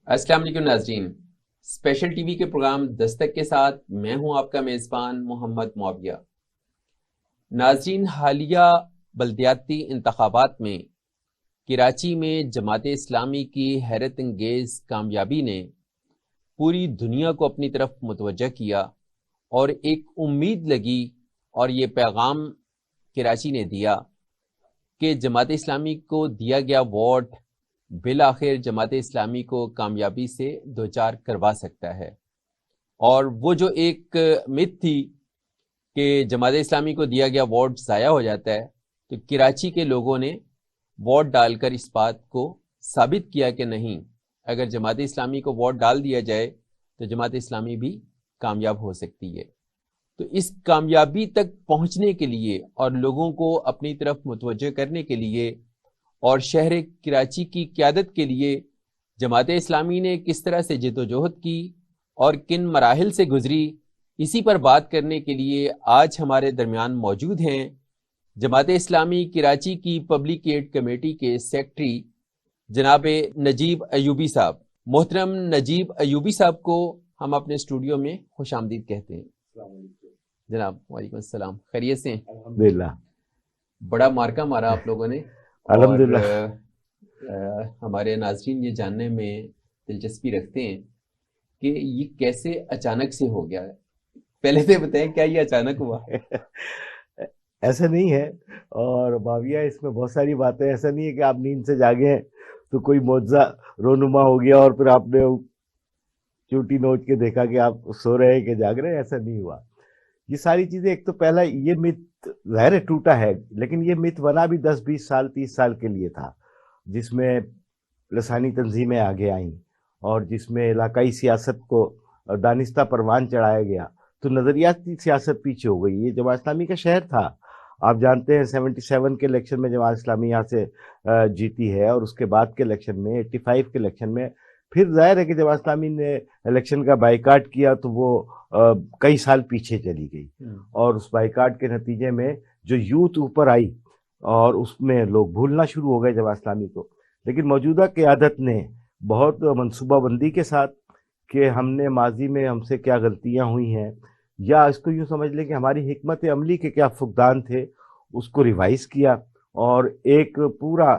السلام علیکم ناظرین، اسپیشل ٹی وی کے پروگرام دستک کے ساتھ میں ہوں آپ کا میزبان محمد معاویہ۔ ناظرین، حالیہ بلدیاتی انتخابات میں کراچی میں جماعت اسلامی کی حیرت انگیز کامیابی نے پوری دنیا کو اپنی طرف متوجہ کیا اور ایک امید لگی، اور یہ پیغام کراچی نے دیا کہ جماعت اسلامی کو دیا گیا ووٹ بالآخر جماعت اسلامی کو کامیابی سے دوچار کروا سکتا ہے۔ اور وہ جو ایک مت تھی کہ جماعت اسلامی کو دیا گیا ووٹ ضائع ہو جاتا ہے، تو کراچی کے لوگوں نے ووٹ ڈال کر اس بات کو ثابت کیا کہ نہیں، اگر جماعت اسلامی کو ووٹ ڈال دیا جائے تو جماعت اسلامی بھی کامیاب ہو سکتی ہے۔ تو اس کامیابی تک پہنچنے کے لیے اور لوگوں کو اپنی طرف متوجہ کرنے کے لیے اور شہر کراچی کی قیادت کے لیے جماعت اسلامی نے کس طرح سے جد و جہد کی اور کن مراحل سے گزری، اسی پر بات کرنے کے لیے آج ہمارے درمیان موجود ہیں جماعت اسلامی کراچی کی پبلک ایڈ کمیٹی کے سیکرٹری جناب نجیب ایوبی صاحب۔ محترم نجیب ایوبی صاحب کو ہم اپنے اسٹوڈیو میں خوش آمدید کہتے ہیں۔ جناب وعلیکم السلام، خیریت سے ہیں؟ الحمدللہ، بڑا مارکا مارا آپ لوگوں نے، اور الحمدللہ۔ ہمارے ناظرین یہ جاننے میں دلچسپی رکھتے ہیں کہ یہ کیسے اچانک سے ہو گیا ہے۔ پہلے سے بتائیں کیا یہ اچانک ہوا؟ ایسا نہیں ہے، اور معاویہ اس میں بہت ساری باتیں، ایسا نہیں ہے کہ آپ نیند سے جاگے ہیں تو کوئی معجزہ رونما ہو گیا اور پھر آپ نے چوٹی نوچ کے دیکھا کہ آپ سو رہے ہیں کہ جاگ رہے ہیں، ایسا نہیں ہوا۔ یہ ساری چیزیں، ایک تو پہلا یہ مت ظاہر ہے ٹوٹا ہے، لیکن یہ مت بنا بھی 10 20 سال 30 سال کے لیے تھا، جس میں لسانی تنظیمیں آگے آئیں اور جس میں علاقائی سیاست کو دانستہ پروان چڑھایا گیا، تو نظریاتی سیاست پیچھے ہو گئی۔ یہ جماعت اسلامی کا شہر تھا، آپ جانتے ہیں 77 کے الیکشن میں جماعت اسلامی یہاں سے جیتی ہے، اور اس کے بعد کے الیکشن میں 85 کے الیکشن میں پھر ظاہر ہے کہ جماعت اسلامی نے الیکشن کا بائیکاٹ کیا تو وہ کئی سال پیچھے چلی گئی، اور اس بائیکاٹ کے نتیجے میں جو یوتھ اوپر آئی اور اس میں لوگ بھولنا شروع ہو گئے جماعت اسلامی کو۔ لیکن موجودہ قیادت نے بہت منصوبہ بندی کے ساتھ کہ ہم نے ماضی میں ہم سے کیا غلطیاں ہوئی ہیں، یا اس کو یوں سمجھ لیں کہ ہماری حکمت عملی کے کیا فقدان تھے، اس کو ریوائز کیا اور ایک پورا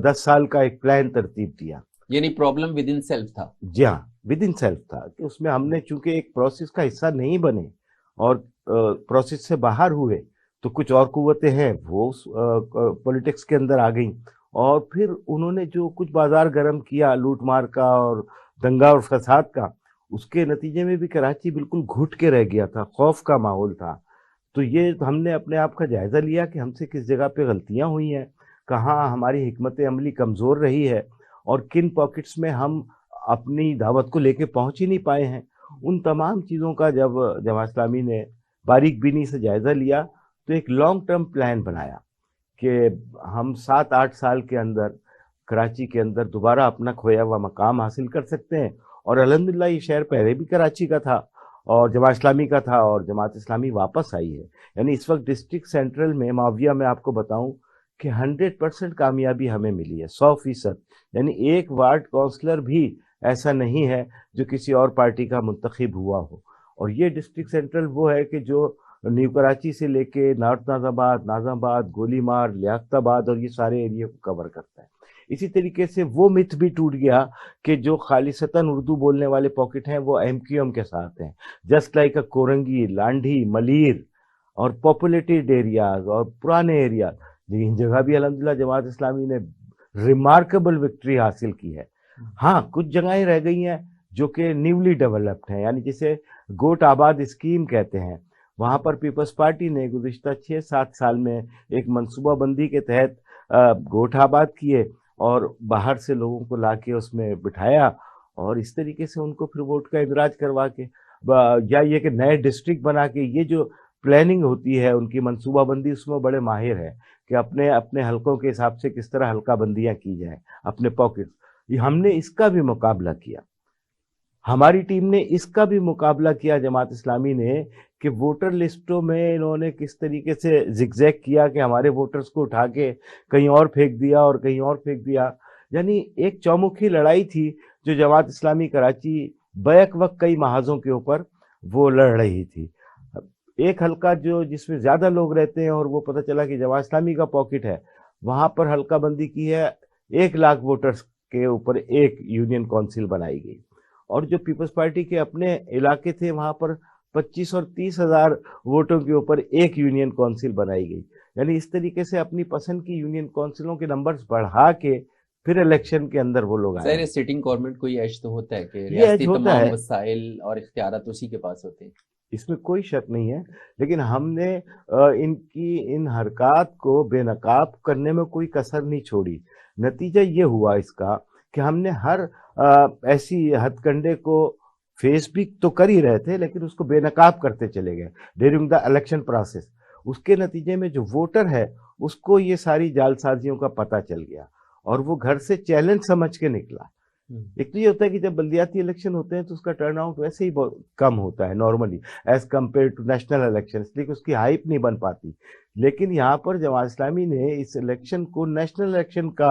10 سال کا ایک پلان ترتیب دیا۔ یعنی پرابلم ود ان سیلف تھا؟ جی ہاں، ود ان سیلف تھا کہ اس میں ہم نے چونکہ ایک پروسیس کا حصہ نہیں بنے اور پروسیس سے باہر ہوئے، تو کچھ اور قوتیں ہیں وہ پولیٹکس کے اندر آ گئیں، اور پھر انہوں نے جو کچھ بازار گرم کیا لوٹ مار کا اور دنگا اور فساد کا، اس کے نتیجے میں بھی کراچی بالکل گھٹ کے رہ گیا تھا، خوف کا ماحول تھا۔ تو یہ ہم نے اپنے آپ کا جائزہ لیا کہ ہم سے کس جگہ پہ غلطیاں ہوئی ہیں، کہاں ہماری حکمت عملی کمزور رہی ہے، اور کن پاکٹس میں ہم اپنی دعوت کو لے کے پہنچ ہی نہیں پائے ہیں۔ ان تمام چیزوں کا جب جماعت اسلامی نے باریک بینی سے جائزہ لیا تو ایک لانگ ٹرم پلان بنایا کہ ہم 7 8 سال کے اندر کراچی کے اندر دوبارہ اپنا کھویا ہوا مقام حاصل کر سکتے ہیں۔ اور الحمدللہ یہ شہر پہلے بھی کراچی کا تھا اور جماعت اسلامی کا تھا، اور جماعت اسلامی واپس آئی ہے۔ یعنی اس وقت ڈسٹرکٹ سینٹرل میں معاویہ میں آپ کو بتاؤں کہ 100% کامیابی ہمیں ملی ہے، 100%۔ یعنی ایک وارڈ کونسلر بھی ایسا نہیں ہے جو کسی اور پارٹی کا منتخب ہوا ہو۔ اور یہ ڈسٹرکٹ سینٹرل وہ ہے کہ جو نیو کراچی سے لے کے نارتھ ناظم آباد، گولی مار، لیاقت آباد اور یہ سارے ایریا کو کور کرتا ہے۔ اسی طریقے سے وہ مت بھی ٹوٹ گیا کہ جو خالصتاً اردو بولنے والے پاکٹ ہیں وہ ایم کیو ایم کے ساتھ ہیں، جسٹ لائک کورنگی، لانڈھی، ملیر اور پاپولیٹڈ ایریاز اور پرانے ایریاز، ان جگہ بھی الحمدللہ جماعت اسلامی نے ریمارکیبل وکٹری حاصل کی ہے۔ ہاں، کچھ جگہیں رہ گئی ہیں جو کہ نیولی ڈیولپڈ ہیں، یعنی جسے گوٹ آباد اسکیم کہتے ہیں، وہاں پر پیپلز پارٹی نے گزشتہ 6 7 سال میں ایک منصوبہ بندی کے تحت گوٹ آباد کیے اور باہر سے لوگوں کو لا کے اس میں بٹھایا، اور اس طریقے سے ان کو پھر ووٹ کا اندراج کروا کے، یا یہ کہ نئے ڈسٹرکٹ بنا کے، یہ جو پلاننگ ہوتی ہے ان کی منصوبہ بندی، اس میں بڑے ماہر ہیں کہ اپنے اپنے حلقوں کے حساب سے کس طرح حلقہ بندیاں کی جائیں، اپنے پاکٹ۔ یہ ہم نے اس کا بھی مقابلہ کیا، ہماری ٹیم نے اس کا بھی مقابلہ کیا جماعت اسلامی نے، کہ ووٹر لسٹوں میں انہوں نے کس طریقے سے زگزیگ کیا کہ ہمارے ووٹرز کو اٹھا کے کہیں اور پھینک دیا اور کہیں اور پھینک دیا۔ یعنی ایک چومکھی لڑائی تھی جو جماعت اسلامی کراچی بیک وقت کئی محاذوں کے اوپر وہ لڑ رہی تھی. ایک حلقہ جو جس میں زیادہ لوگ رہتے ہیں اور وہ پتہ چلا کہ جماعت اسلامی کا پاکٹ ہے، وہاں پر حلقہ بندی کی ہے. 1,00,000 ووٹرز کے اوپر ایک یونین کونسل بنائی گئی، اور جو پیپلز پارٹی کے اپنے علاقے تھے وہاں پر 25 اور 30,000 ووٹوں کے اوپر ایک یونین کونسل بنائی گئی. یعنی اس طریقے سے اپنی پسند کی یونین کونسلوں کے نمبرز بڑھا کے پھر الیکشن کے اندر وہ لوگ آئے. ظاہر سٹنگ گورنمنٹ کو یہ ایج تو ہوتا ہے کہ یہ ریاستی ایج ہوتا تمام ہے، وسائل اور اختیارات اسی کے پاس ہوتے ہیں. اس میں کوئی شک نہیں ہے، لیکن ہم نے ان حرکات کو بے نقاب کرنے میں کوئی کسر نہیں چھوڑی. نتیجہ یہ ہوا اس کا کہ ہم نے ہر ایسی ہتھ کنڈے کو فیس بھی تو کر ہی رہے تھے، لیکن اس کو بے نقاب کرتے چلے گئے ڈیورنگ دا الیکشن پروسیس. اس کے نتیجے میں جو ووٹر ہے اس کو یہ ساری جال سازیوں کا پتہ چل گیا اور وہ گھر سے چیلنج سمجھ کے نکلا. ایک تو یہ ہوتا ہے کہ جب بلدیاتی الیکشن ہوتے ہیں تو اس کا ٹرن آؤٹ ویسے ہی بہت کم ہوتا ہے normally as compare to national election, اس لیے کہ اس کی ہائپ نہیں بن پاتی. لیکن یہاں پر جماعت اسلامی نے اس الیکشن کو نیشنل الیکشن کا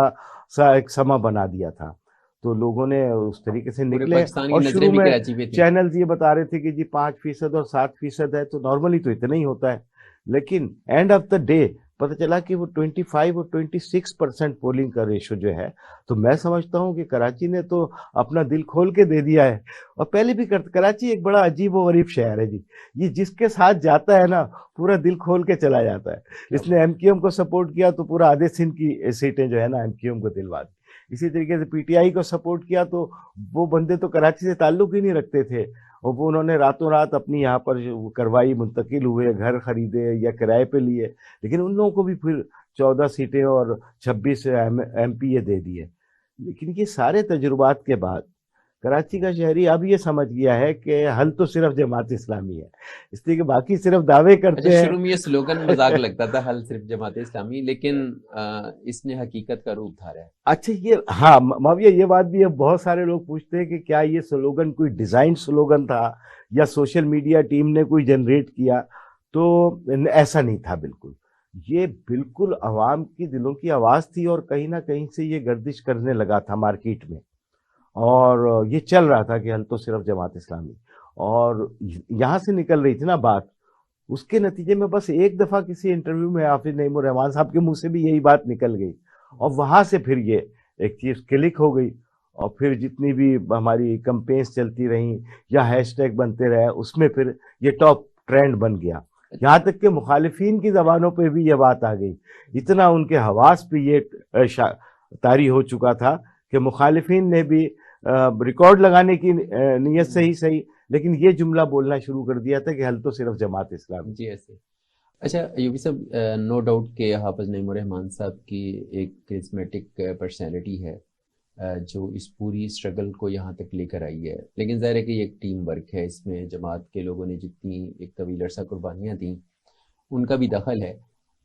ایک سما بنا دیا تھا، تو لوگوں نے اس طریقے سے نکلے. اور شروع میں چینلز یہ بتا رہے تھے کہ جی 5% اور 7% ہے، تو نارملی تو اتنا ہی ہوتا ہے، لیکن اینڈ آف دا ڈے پتہ چلا کہ وہ 25 اور 26% پولنگ کا ریشو جو ہے. تو میں سمجھتا ہوں کہ کراچی نے تو اپنا دل کھول کے دے دیا ہے، اور پہلے بھی کراچی ایک بڑا عجیب و غریب شہر ہے جی. یہ جس کے ساتھ جاتا ہے نا پورا دل کھول کے چلا جاتا ہے. اس نے ایم کیو ایم کو سپورٹ کیا تو پورا آدھے سندھ کی سیٹیں جو ہے نا ایم کیو ایم کو دلوا دی. اسی طریقے سے پی ٹی آئی کو سپورٹ کیا تو وہ بندے تو کراچی سے تعلق ہی نہیں رکھتے تھے، اور وہ انہوں نے راتوں رات اپنی یہاں پر کروائی، منتقل ہوئے، گھر خریدے یا کرائے پہ لیے، لیکن ان لوگوں کو بھی پھر 14 سیٹیں اور 26 ایم پی دے دیے. لیکن یہ سارے تجربات کے بعد کراچی کا شہری اب یہ سمجھ گیا ہے کہ حل تو صرف جماعت اسلامی ہے، اس لیے کہ باقی صرف دعوے کرتے ہیں. شروع میں یہ سلوگن مذاق لگتا تھا حل صرف جماعت اسلامی، لیکن اس نے حقیقت کا روپ دھارا ہے. اچھا یہ ہاں معاویہ یہ بات بھی ہے، بہت سارے لوگ پوچھتے ہیں کہ کیا یہ سلوگن کوئی ڈیزائن سلوگن تھا یا سوشل میڈیا ٹیم نے کوئی جنریٹ کیا؟ تو ایسا نہیں تھا بالکل. یہ بالکل عوام کی دلوں کی آواز تھی، اور کہیں نہ کہیں سے یہ گردش کرنے لگا تھا مارکیٹ میں، اور یہ چل رہا تھا کہ حل تو صرف جماعت اسلامی. اور یہاں سے نکل رہی تھی نا بات، اس کے نتیجے میں بس ایک دفعہ کسی انٹرویو میں حافظ نعیم الرحمان صاحب کے منہ سے بھی یہی بات نکل گئی، اور وہاں سے پھر یہ ایک چیز کلک ہو گئی. اور پھر جتنی بھی ہماری کمپینس چلتی رہیں یا ہیش ٹیگ بنتے رہے، اس میں پھر یہ ٹاپ ٹرینڈ بن گیا. یہاں تک کہ مخالفین کی زبانوں پہ بھی یہ بات آ گئی، اتنا ان کے حواس پہ یہ طاری ہو چکا تھا کہ مخالفین نے بھی ریکارڈ لگانے کی نیت سے ہی صحیح، لیکن یہ جملہ بولنا شروع کر دیا تھا کہ حل تو صرف جماعت اسلامی. جی ایسے. اچھا ایوبی صاحب، نو ڈاؤٹ کہ حافظ نعیم الرحمان صاحب کی ایک کرسمیٹک پرسنالٹی ہے جو اس پوری اسٹرگل کو یہاں تک لے کر آئی ہے، لیکن ظاہر ہے کہ یہ ایک ٹیم ورک ہے، اس میں جماعت کے لوگوں نے جتنی ایک طویل عرصہ قربانیاں دیں ان کا بھی دخل ہے،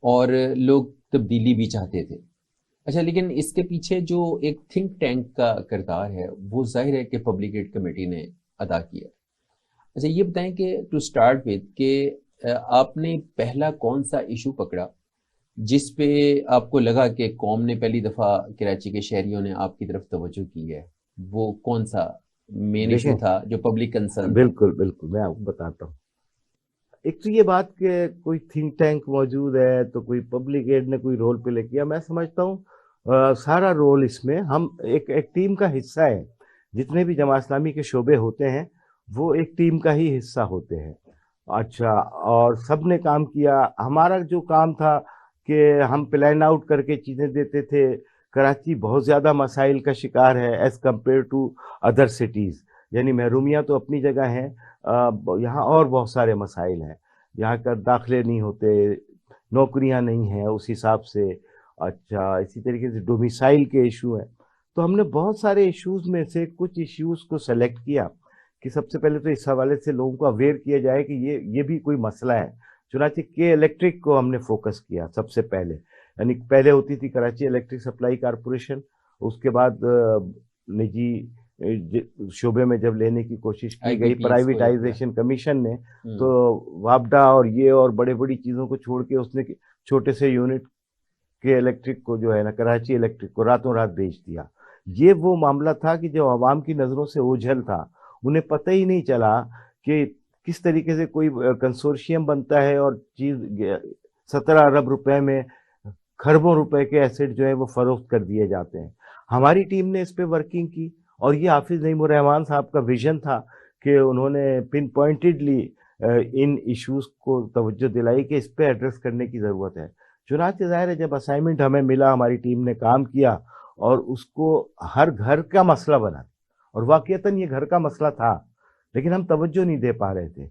اور لوگ تبدیلی بھی چاہتے تھے. اچھا لیکن اس کے پیچھے جو ایک تھنک ٹینک کا کردار ہے وہ ظاہر ہے کہ پبلک ایڈ کمیٹی نے ادا کیا. اچھا یہ بتائیں کہ ٹو سٹارٹ وتھ کہ آپ نے پہلا کون سا ایشو پکڑا جس پہ آپ کو لگا کہ قوم نے پہلی دفعہ کراچی کے شہریوں نے آپ کی طرف توجہ کی ہے؟ وہ کون سا مین ایشو تھا جو پبلک کنسرن؟ بالکل میں آپ کو بتاتا ہوں. ایک تو یہ بات کہ کوئی تھنک ٹینک موجود ہے تو کوئی پبلک ایڈ نے کوئی رول پلے کیا، میں سمجھتا ہوں سارا رول اس میں ہم ایک ٹیم کا حصہ ہے. جتنے بھی جماعت اسلامی کے شعبے ہوتے ہیں وہ ایک ٹیم کا ہی حصہ ہوتے ہیں. اچھا، اور سب نے کام کیا. ہمارا جو کام تھا کہ ہم پلان آؤٹ کر کے چیزیں دیتے تھے. کراچی بہت زیادہ مسائل کا شکار ہے as compare to other cities, یعنی محرومیاں تو اپنی جگہ ہیں، یہاں اور بہت سارے مسائل ہیں. یہاں کا داخلے نہیں ہوتے، نوکریاں نہیں ہیں اس حساب سے. اچھا، اسی طریقے سے ڈومیسائل کے ایشو ہیں. تو ہم نے بہت سارے ایشوز میں سے کچھ ایشوز کو سلیکٹ کیا کہ سب سے پہلے تو اس حوالے سے لوگوں کو اویئر کیا جائے کہ یہ بھی کوئی مسئلہ ہے. چنانچہ کے الیکٹرک کو ہم نے فوکس کیا سب سے پہلے. یعنی پہلے ہوتی تھی کراچی الیکٹرک سپلائی کارپوریشن، اس کے بعد نجی شعبے میں جب لینے کی کوشش کی گئی پرائیویٹائزیشن کمیشن نے، تو وابڈا اور یہ اور بڑی چیزوں کو چھوڑ کے اس نے چھوٹے سے یونٹ کے الیکٹرک کو جو ہے نا کراچی الیکٹرک کو راتوں رات بیچ دیا. یہ وہ معاملہ تھا کہ جو عوام کی نظروں سے اوجھل تھا، انہیں پتہ ہی نہیں چلا کہ کس طریقے سے کوئی کنسورشیم بنتا ہے اور چیز 17 ارب روپے میں کھربوں روپے کے ایسٹ جو ہے وہ فروخت کر دیے جاتے ہیں. ہماری ٹیم نے اس پہ ورکنگ کی، اور یہ حافظ نعیم الرحمان صاحب کا ویژن تھا کہ انہوں نے پن پوائنٹڈلی ان ایشوز کو توجہ دلائی کہ اس پہ ایڈریس کرنے کی ضرورت ہے. چنانچہ ظاہر ہے جب اسائنمنٹ ہمیں ملا، ہماری ٹیم نے کام کیا اور اس کو ہر گھر کا مسئلہ بنا، اور واقعتاً یہ گھر کا مسئلہ تھا لیکن ہم توجہ نہیں دے پا رہے تھے.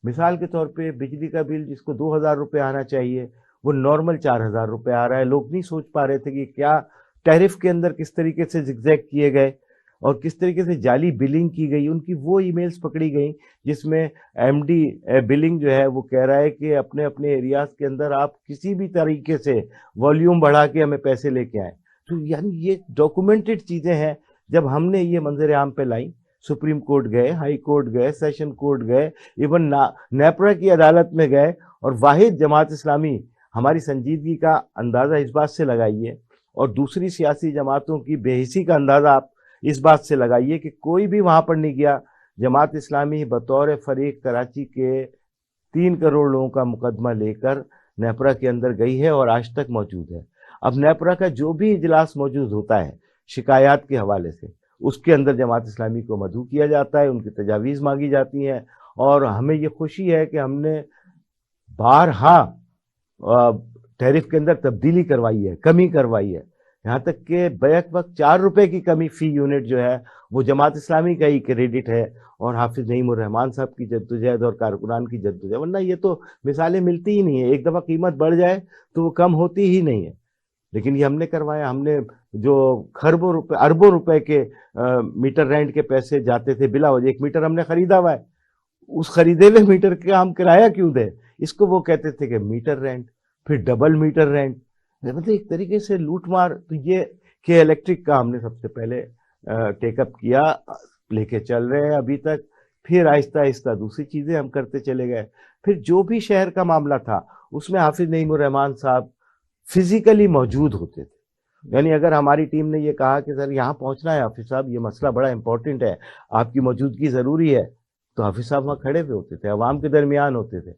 مثال کے طور پہ بجلی کا بل جس کو 2,000 روپے آنا چاہیے وہ نارمل 4,000 روپے آ رہا ہے. لوگ نہیں سوچ پا رہے تھے کہ کیا ٹیرف کے اندر کس طریقے سے زگزیگ کیے گئے اور کس طریقے سے جعلی بلنگ کی گئی. ان کی وہ ای میلز پکڑی گئیں جس میں ایم ڈی بلنگ جو ہے وہ کہہ رہا ہے کہ اپنے اپنے ایریاز کے اندر آپ کسی بھی طریقے سے والیوم بڑھا کے ہمیں پیسے لے کے آئیں. تو یعنی یہ ڈاکومنٹڈ چیزیں ہیں. جب ہم نے یہ منظر عام پہ لائیں، سپریم کورٹ گئے، ہائی کورٹ گئے، سیشن کورٹ گئے، ایون نیپرا کی عدالت میں گئے، اور واحد جماعت اسلامی ہماری سنجیدگی کا اندازہ اس بات سے لگائیے اور دوسری سیاسی جماعتوں کی بے حسی کا اندازہ آپ اس بات سے لگائیے کہ کوئی بھی وہاں پر نہیں گیا. جماعت اسلامی بطور فریق کراچی کے 3 کروڑ لوگوں کا مقدمہ لے کر نیپرا کے اندر گئی ہے اور آج تک موجود ہے. اب نیپرا کا جو بھی اجلاس موجود ہوتا ہے شکایات کے حوالے سے، اس کے اندر جماعت اسلامی کو مدعو کیا جاتا ہے، ان کی تجاویز مانگی جاتی ہیں، اور ہمیں یہ خوشی ہے کہ ہم نے بارہا ٹیرف کے اندر تبدیلی کروائی ہے، کمی کروائی ہے. یہاں تک کہ بیک وقت 4 روپے کی کمی فی یونٹ جو ہے وہ جماعت اسلامی کا ہی کریڈٹ ہے اور حافظ نعیم الرحمان صاحب کی جدوجہد اور کارکنان کی جدوجہد. ورنہ یہ تو مثالیں ملتی ہی نہیں ہیں. ایک دفعہ قیمت بڑھ جائے تو وہ کم ہوتی ہی نہیں ہے. لیکن یہ ہم نے کروایا. ہم نے جو کھربوں روپے اربوں روپے کے میٹر رینٹ کے پیسے جاتے تھے بلا وجہ، ایک میٹر ہم نے خریدا ہوا ہے، اس خریدے ہوئے میٹر کا ہم کرایہ کیوں دیں؟ اس کو وہ کہتے تھے کہ میٹر رینٹ، پھر ڈبل میٹر رینٹ، مطلب ایک طریقے سے لوٹ مار. تو یہ کہ الیکٹرک کا ہم نے سب سے پہلے ٹیک اپ کیا، لے کے چل رہے ہیں ابھی تک. پھر آہستہ آہستہ دوسری چیزیں ہم کرتے چلے گئے. پھر جو بھی شہر کا معاملہ تھا اس میں حافظ نعیم الرحمان صاحب فزیکلی موجود ہوتے تھے. یعنی اگر ہماری ٹیم نے یہ کہا کہ سر یہاں پہنچنا ہے حافظ صاحب، یہ مسئلہ بڑا امپورٹنٹ ہے، آپ کی موجودگی ضروری ہے، تو حافظ صاحب وہاں کھڑے ہوئے ہوتے تھے، عوام کے درمیان ہوتے تھے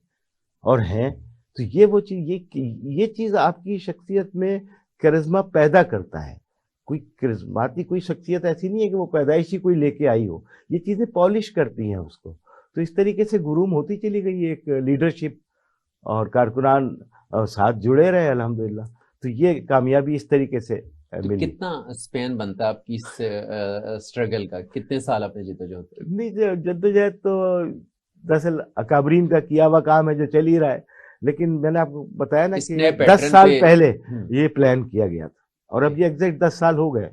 اور ہیں. تو یہ وہ چیز، یہ چیز آپ کی شخصیت میں کرزما پیدا کرتا ہے. کوئی کرزماتی کوئی شخصیت ایسی نہیں ہے کہ وہ پیدائشی کوئی لے کے آئی ہو، یہ چیزیں پالش کرتی ہیں اس کو. تو اس طریقے سے گروم ہوتی چلی گئی ایک لیڈرشپ، اور کارکنان ساتھ جڑے رہے الحمدللہ. تو یہ کامیابی اس طریقے سے ملی. کتنا اسپین بنتا ہے آپ کی اس اسٹرگل کا؟ کتنے سال آپ نے جدوجہد؟ نہیں، جدوجہد تو دراصل اکابرین کا کیا ہوا کام ہے جو چل ہی رہا ہے. لیکن میں نے آپ کو بتایا نا کہ 10 سال پہلے یہ پلان کیا گیا تھا، اور اب یہ ایگزیکٹ 10 سال ہو گئے.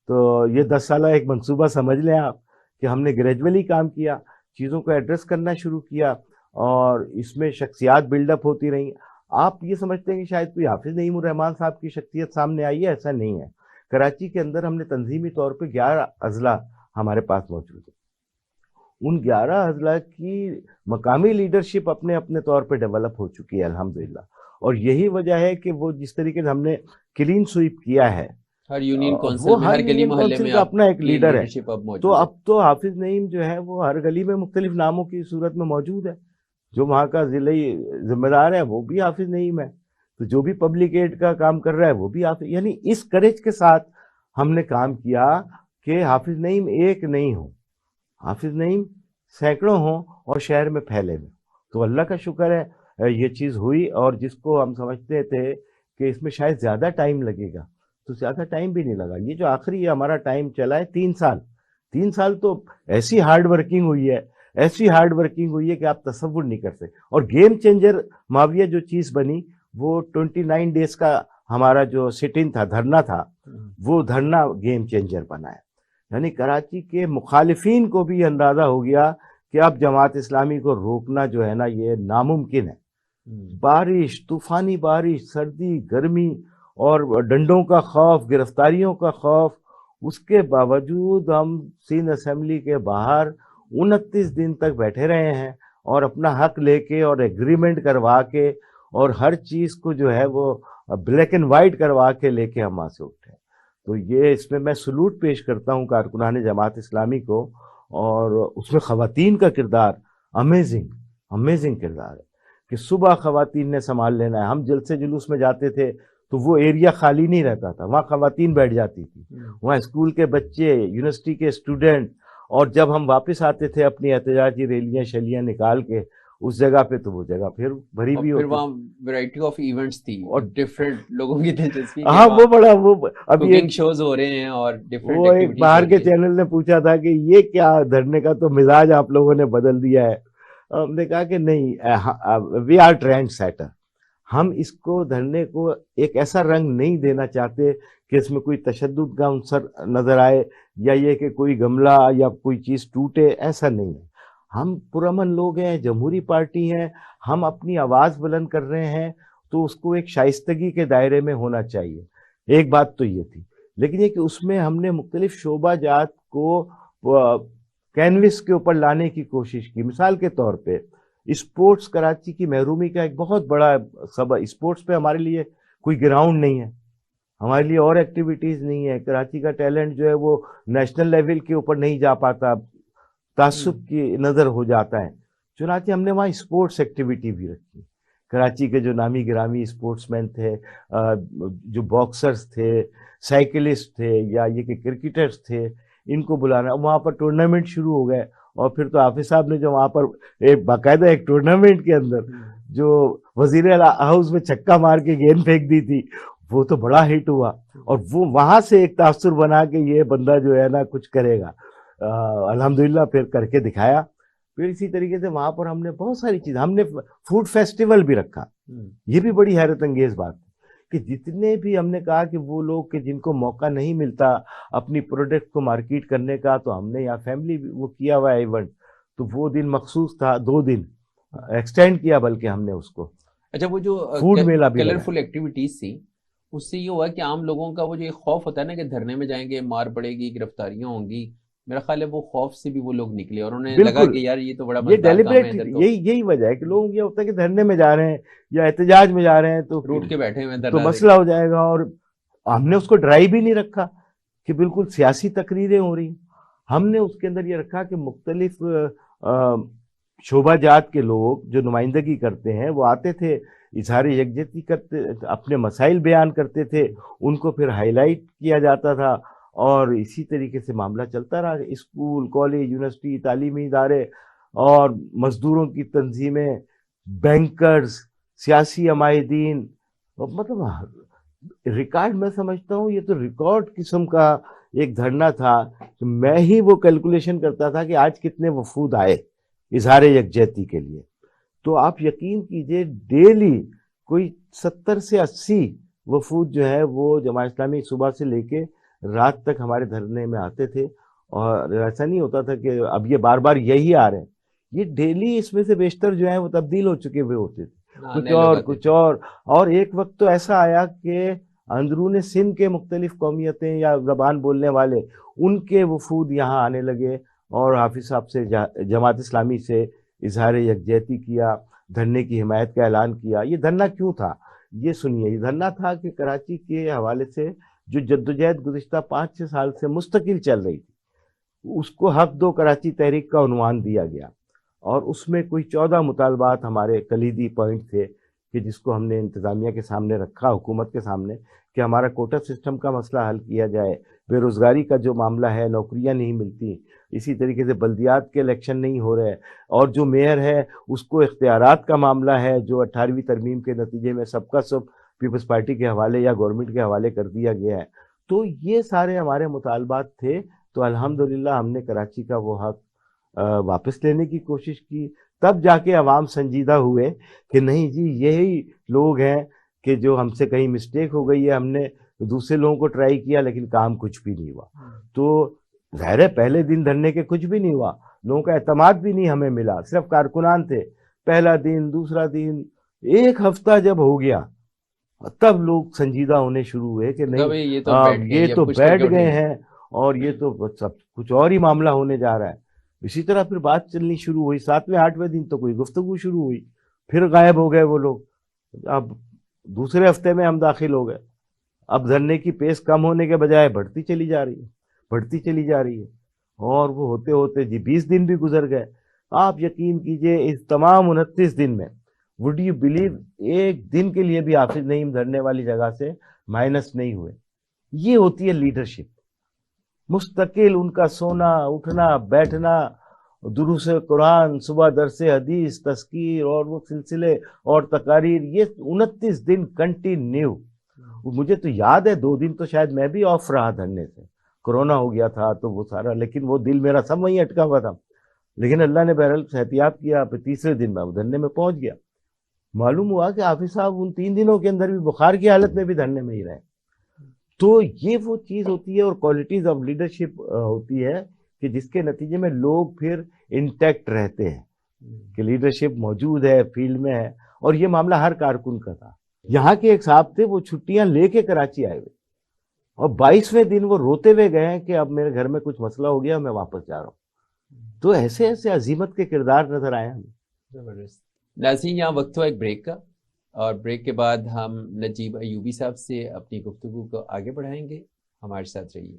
تو یہ 10 سالہ ایک منصوبہ سمجھ لیں آپ کہ ہم نے گریجولی کام کیا، چیزوں کو ایڈریس کرنا شروع کیا، اور اس میں شخصیات بلڈ اپ ہوتی رہیں. آپ یہ سمجھتے ہیں کہ شاید کوئی حافظ نعیم الرحمان صاحب کی شخصیت سامنے آئی ہے، ایسا نہیں ہے. کراچی کے اندر ہم نے تنظیمی طور پہ 11 اضلاع ہمارے پاس موجود ہیں. ان 11 اضلاع کی مقامی لیڈرشپ اپنے اپنے طور پہ ڈیولپ ہو چکی ہے الحمدللہ. اور یہی وجہ ہے کہ وہ جس طریقے سے ہم نے کلین سویپ کیا ہے، ہر یونین کونسل میں، ہر گلی محلے میں اپنا ایک لیڈر ہے. تو ہے. اب تو حافظ نعیم جو ہے وہ ہر گلی میں مختلف ناموں کی صورت میں موجود ہے. جو وہاں کا ضلعی ذمہ دار ہے وہ بھی حافظ نعیم ہے، تو جو بھی پبلک ایڈ کا کام کر رہا ہے وہ بھی حافظ. یعنی اس کریج کے ساتھ ہم نے کام کیا کہ حافظ نعیم ایک نہیں ہو، حافظ نعیم سینکڑوں ہوں اور شہر میں پھیلے ہوئے. تو اللہ کا شکر ہے یہ چیز ہوئی. اور جس کو ہم سمجھتے تھے کہ اس میں شاید زیادہ ٹائم لگے گا، تو زیادہ ٹائم بھی نہیں لگا. یہ جو آخری ہمارا ٹائم چلا ہے 3 سال تو ایسی ہارڈ ورکنگ ہوئی ہے، ایسی ہارڈ ورکنگ ہوئی ہے کہ آپ تصور نہیں کرتے. اور گیم چینجر معاویہ جو چیز بنی وہ 29 ڈیز کا ہمارا جو سٹ ان تھا، دھرنا تھا، وہ دھرنا گیم چینجر بنا ہے. یعنی کراچی کے مخالفین کو بھی اندازہ ہو گیا کہ اب جماعت اسلامی کو روکنا جو ہے نا یہ ناممکن ہے. بارش، طوفانی بارش، سردی، گرمی اور ڈنڈوں کا خوف، گرفتاریوں کا خوف، اس کے باوجود ہم سندھ اسمبلی کے باہر 29 دن تک بیٹھے رہے ہیں اور اپنا حق لے کے اور ایگریمنٹ کروا کے اور ہر چیز کو جو ہے وہ بلیک اینڈ وائٹ کروا کے لے کے ہم وہاں سے اٹھے. تو یہ اس میں سلوٹ پیش کرتا ہوں کارکنان جماعت اسلامی کو، اور اس میں خواتین کا کردار امیزنگ کردار ہے کہ صبح خواتین نے سنبھال لینا ہے. ہم جلسے جلوس میں جاتے تھے تو وہ ایریا خالی نہیں رہتا تھا، وہاں خواتین بیٹھ جاتی تھی، وہاں اسکول کے بچے، یونیورسٹی کے اسٹوڈنٹ، اور جب ہم واپس آتے تھے اپنی احتجاجی ریلیاں شلیاں نکال کے اس جگہ پہ، تو وہ جگہ پھر بھری بھی ہوتی، وہاں ویرائٹی آف ایونٹس تھی اور ڈفرینٹ لوگوں کی دلچسپی. ہاں وہ بڑا، وہ ابھی کوکنگ شوز ہو رہے ہیں اور ڈفرینٹ وہ ایک باہر کے چینل نے پوچھا تھا کہ یہ کیا دھرنے کا تو مزاج آپ لوگوں نے بدل دیا ہے. ہم نے کہا کہ نہیں، وی آر ٹرینڈ سیٹر. ہم اس کو دھرنے کو ایک ایسا رنگ نہیں دینا چاہتے کہ اس میں کوئی تشدد کا عنصر نظر آئے، یا یہ کہ کوئی گملہ یا کوئی چیز ٹوٹے، ایسا نہیں ہے. ہم پرامن لوگ ہیں، جمہوری پارٹی ہیں، ہم اپنی آواز بلند کر رہے ہیں تو اس کو ایک شائستگی کے دائرے میں ہونا چاہیے. ایک بات تو یہ تھی، لیکن یہ کہ اس میں ہم نے مختلف شعبہ جات کو کینوس کے اوپر لانے کی کوشش کی. مثال کے طور پہ اسپورٹس کراچی کی محرومی کا ایک بہت بڑا سبب، اسپورٹس پہ ہمارے لیے کوئی گراؤنڈ نہیں ہے، ہمارے لیے اور ایکٹیویٹیز نہیں ہے. کراچی کا ٹیلنٹ جو ہے وہ نیشنل لیول کے اوپر نہیں جا پاتا، تعصب کی نظر ہو جاتا ہے. چنانچہ ہم نے وہاں اسپورٹس ایکٹیویٹی بھی رکھی. کراچی کے جو نامی گرامی اسپورٹس مین تھے، جو باکسرز تھے، سائیکلسٹ تھے، یا یہ کہ کرکٹرز تھے، ان کو بلانا. وہاں پر ٹورنامنٹ شروع ہو گئے، اور پھر تو حافظ صاحب نے جو وہاں پر ایک باقاعدہ ایک ٹورنامنٹ کے اندر جو وزیر ہاؤس میں چھکا مار کے گیند پھینک دی تھی، وہ تو بڑا ہٹ ہوا، اور وہ وہاں سے ایک تاثر بنا کہ یہ بندہ جو ہے نا کچھ کرے گا. الحمدللہ پھر کر کے دکھایا. پھر اسی طریقے سے وہاں پر ہم نے بہت ساری چیزیں، ہم نے فوڈ فیسٹیول بھی رکھا. یہ بھی بڑی حیرت انگیز بات ہے کہ جتنے بھی ہم نے کہا کہ وہ لوگ کہ جن کو موقع نہیں ملتا اپنی پروڈکٹ کو مارکیٹ کرنے کا، تو ہم نے یہاں فیملی وہ کیا ہوا ہے ایونٹ، تو وہ دن مخصوص تھا، 2 دن ایکسٹینڈ کیا بلکہ ہم نے اس کو. اچھا، وہ جو فوڈ میلہ بھی کلرفل ایکٹیویٹیز تھی، اس سے یہ ہوا کہ عام لوگوں کا وہ جو خوف ہوتا ہے نا کہ دھرنے میں جائیں گے مار پڑے گی، گرفتاریاں ہوں گی، میرا خیال ہے وہ خوف سے بھی وہ لوگ نکلے اور انہیں لگا کہ یار یہ تو بڑا مزیدار کام ہے. یہی وجہ ہے کہ لوگوں یہ ہوتا ہے کہ دھرنے میں جا رہے ہیں یا احتجاج میں جا رہے ہیں تو روٹ کے بیٹھے ہوئے تو مسئلہ ہو جائے گا. اور ہم نے اس کو ڈرائی بھی نہیں رکھا کہ بالکل سیاسی تقریریں ہو رہی. ہم نے اس کے اندر یہ رکھا کہ مختلف شعبہ جات کے لوگ جو نمائندگی کرتے ہیں وہ آتے تھے، اظہار یکجہتی کرتے، اپنے مسائل بیان کرتے تھے، ان کو پھر ہائی لائٹ کیا جاتا تھا، اور اسی طریقے سے معاملہ چلتا رہا. اسکول، کالج، یونیورسٹی، تعلیمی ادارے اور مزدوروں کی تنظیمیں، بینکرز، سیاسی عمائدین، مطلب ریکارڈ میں سمجھتا ہوں یہ تو ریکارڈ قسم کا ایک دھرنا تھا کہ میں ہی وہ کیلکولیشن کرتا تھا کہ آج کتنے وفود آئے اظہار یکجہتی کے لیے. تو آپ یقین کیجئے ڈیلی کوئی 70 سے 80 وفود جو ہے وہ جماعت اسلامی صبح سے لے کے رات تک ہمارے دھرنے میں آتے تھے. اور ایسا نہیں ہوتا تھا کہ اب یہ بار بار یہی آ رہے ہیں، یہ ڈیلی اس میں سے بیشتر جو ہیں وہ تبدیل ہو چکے ہوئے ہوتے تھے، کچھ اور. اور ایک وقت تو ایسا آیا کہ اندرون سندھ کے مختلف قومیتیں یا زبان بولنے والے، ان کے وفود یہاں آنے لگے اور حافظ صاحب سے جماعت اسلامی سے اظہار یکجہتی کیا، دھرنے کی حمایت کا اعلان کیا. یہ دھرنا کیوں تھا یہ سنیے. یہ دھرنا تھا کہ کراچی کے حوالے سے جو جدوجہد گزشتہ 5-6 سال سے مستقل چل رہی تھی، اس کو حق دو کراچی تحریک کا عنوان دیا گیا، اور اس میں کوئی 14 مطالبات ہمارے کلیدی پوائنٹ تھے کہ جس کو ہم نے انتظامیہ کے سامنے رکھا، حکومت کے سامنے، کہ ہمارا کوٹا سسٹم کا مسئلہ حل کیا جائے، بے روزگاری کا جو معاملہ ہے، نوکریاں نہیں ملتی، اسی طریقے سے بلدیات کے الیکشن نہیں ہو رہے، اور جو میئر ہے اس کو اختیارات کا معاملہ ہے جو 18ویں ترمیم کے نتیجے میں سب کا سب پیپلز پارٹی کے حوالے یا گورنمنٹ کے حوالے کر دیا گیا ہے. تو یہ سارے ہمارے مطالبات تھے. تو الحمدللہ ہم نے کراچی کا وہ حق واپس لینے کی کوشش کی. تب جا کے عوام سنجیدہ ہوئے کہ نہیں جی یہی لوگ ہیں کہ جو ہم سے کہیں مسٹیک ہو گئی ہے، ہم نے دوسرے لوگوں کو ٹرائی کیا لیکن کام کچھ بھی نہیں ہوا. تو ظاہر ہے پہلے دن دھرنے کے کچھ بھی نہیں ہوا، لوگوں کا اعتماد بھی نہیں ہمیں ملا، صرف کارکنان تھے. پہلا دن، دوسرا دن، 1 ہفتہ جب ہو گیا تب لوگ سنجیدہ ہونے شروع ہوئے کہ نہیں یہ تو بیٹھ گئے ہیں اور یہ تو سب کچھ اور ہی معاملہ ہونے جا رہا ہے. اسی طرح پھر بات چلنی شروع ہوئی. 7ویں 8ویں دن تو کوئی گفتگو شروع ہوئی، پھر غائب ہو گئے وہ لوگ. اب دوسرے ہفتے میں ہم داخل ہو گئے. اب دھرنے کی پیس کم ہونے کے بجائے بڑھتی چلی جا رہی ہے. اور وہ ہوتے ہوتے جی 20 دن بھی گزر گئے. آپ یقین کیجئے اس تمام 29 دن میں وڈ یو بلیو ایک دن کے لیے بھی حافظ نعیم دھرنے والی جگہ سے مائنس نہیں ہوئے. یہ ہوتی ہے لیڈرشپ. مستقل ان کا سونا اٹھنا بیٹھنا، دروس قرآن، صبح درس حدیث، تذکیر اور وہ سلسلے اور تقاریر، یہ 29 دن کنٹینیو. مجھے تو یاد ہے 2 دن تو شاید میں بھی آف رہا دھرنے سے، کرونا ہو گیا تھا تو وہ سارا، لیکن وہ دل میرا سب وہیں اٹکا ہوا تھا. لیکن اللہ نے بہرحال احتیاط کیا، پھر تیسرے دن میں دھرنے میں پہنچ گیا. معلوم ہوا کہ حافظ صاحب ان 3 دنوں کے اندر بھی بخار کی حالت میں بھی دھرنے میں ہی رہے. تو یہ وہ چیز ہوتی ہے اور کوالٹیز آف لیڈرشپ ہوتی ہے کہ جس کے نتیجے میں لوگ پھر انٹیکٹ رہتے ہیں کہ لیڈرشپ موجود ہے، فیلڈ میں ہے. اور یہ معاملہ ہر کارکن کا تھا. یہاں کے ایک صاحب تھے، وہ چھٹیاں لے کے کراچی آئے ہوئے اور 22ویں دن وہ روتے ہوئے گئے ہیں کہ اب میرے گھر میں کچھ مسئلہ ہو گیا، میں واپس جا رہا ہوں. تو ایسے ایسے عزیمت کے کردار نظر آئے ہمیں. زبردست. ناظرین، یہاں وقت ہوا ایک بریک کا، اور بریک کے بعد ہم نجیب ایوبی صاحب سے اپنی گفتگو کو آگے بڑھائیں گے. ہمارے ساتھ رہیے.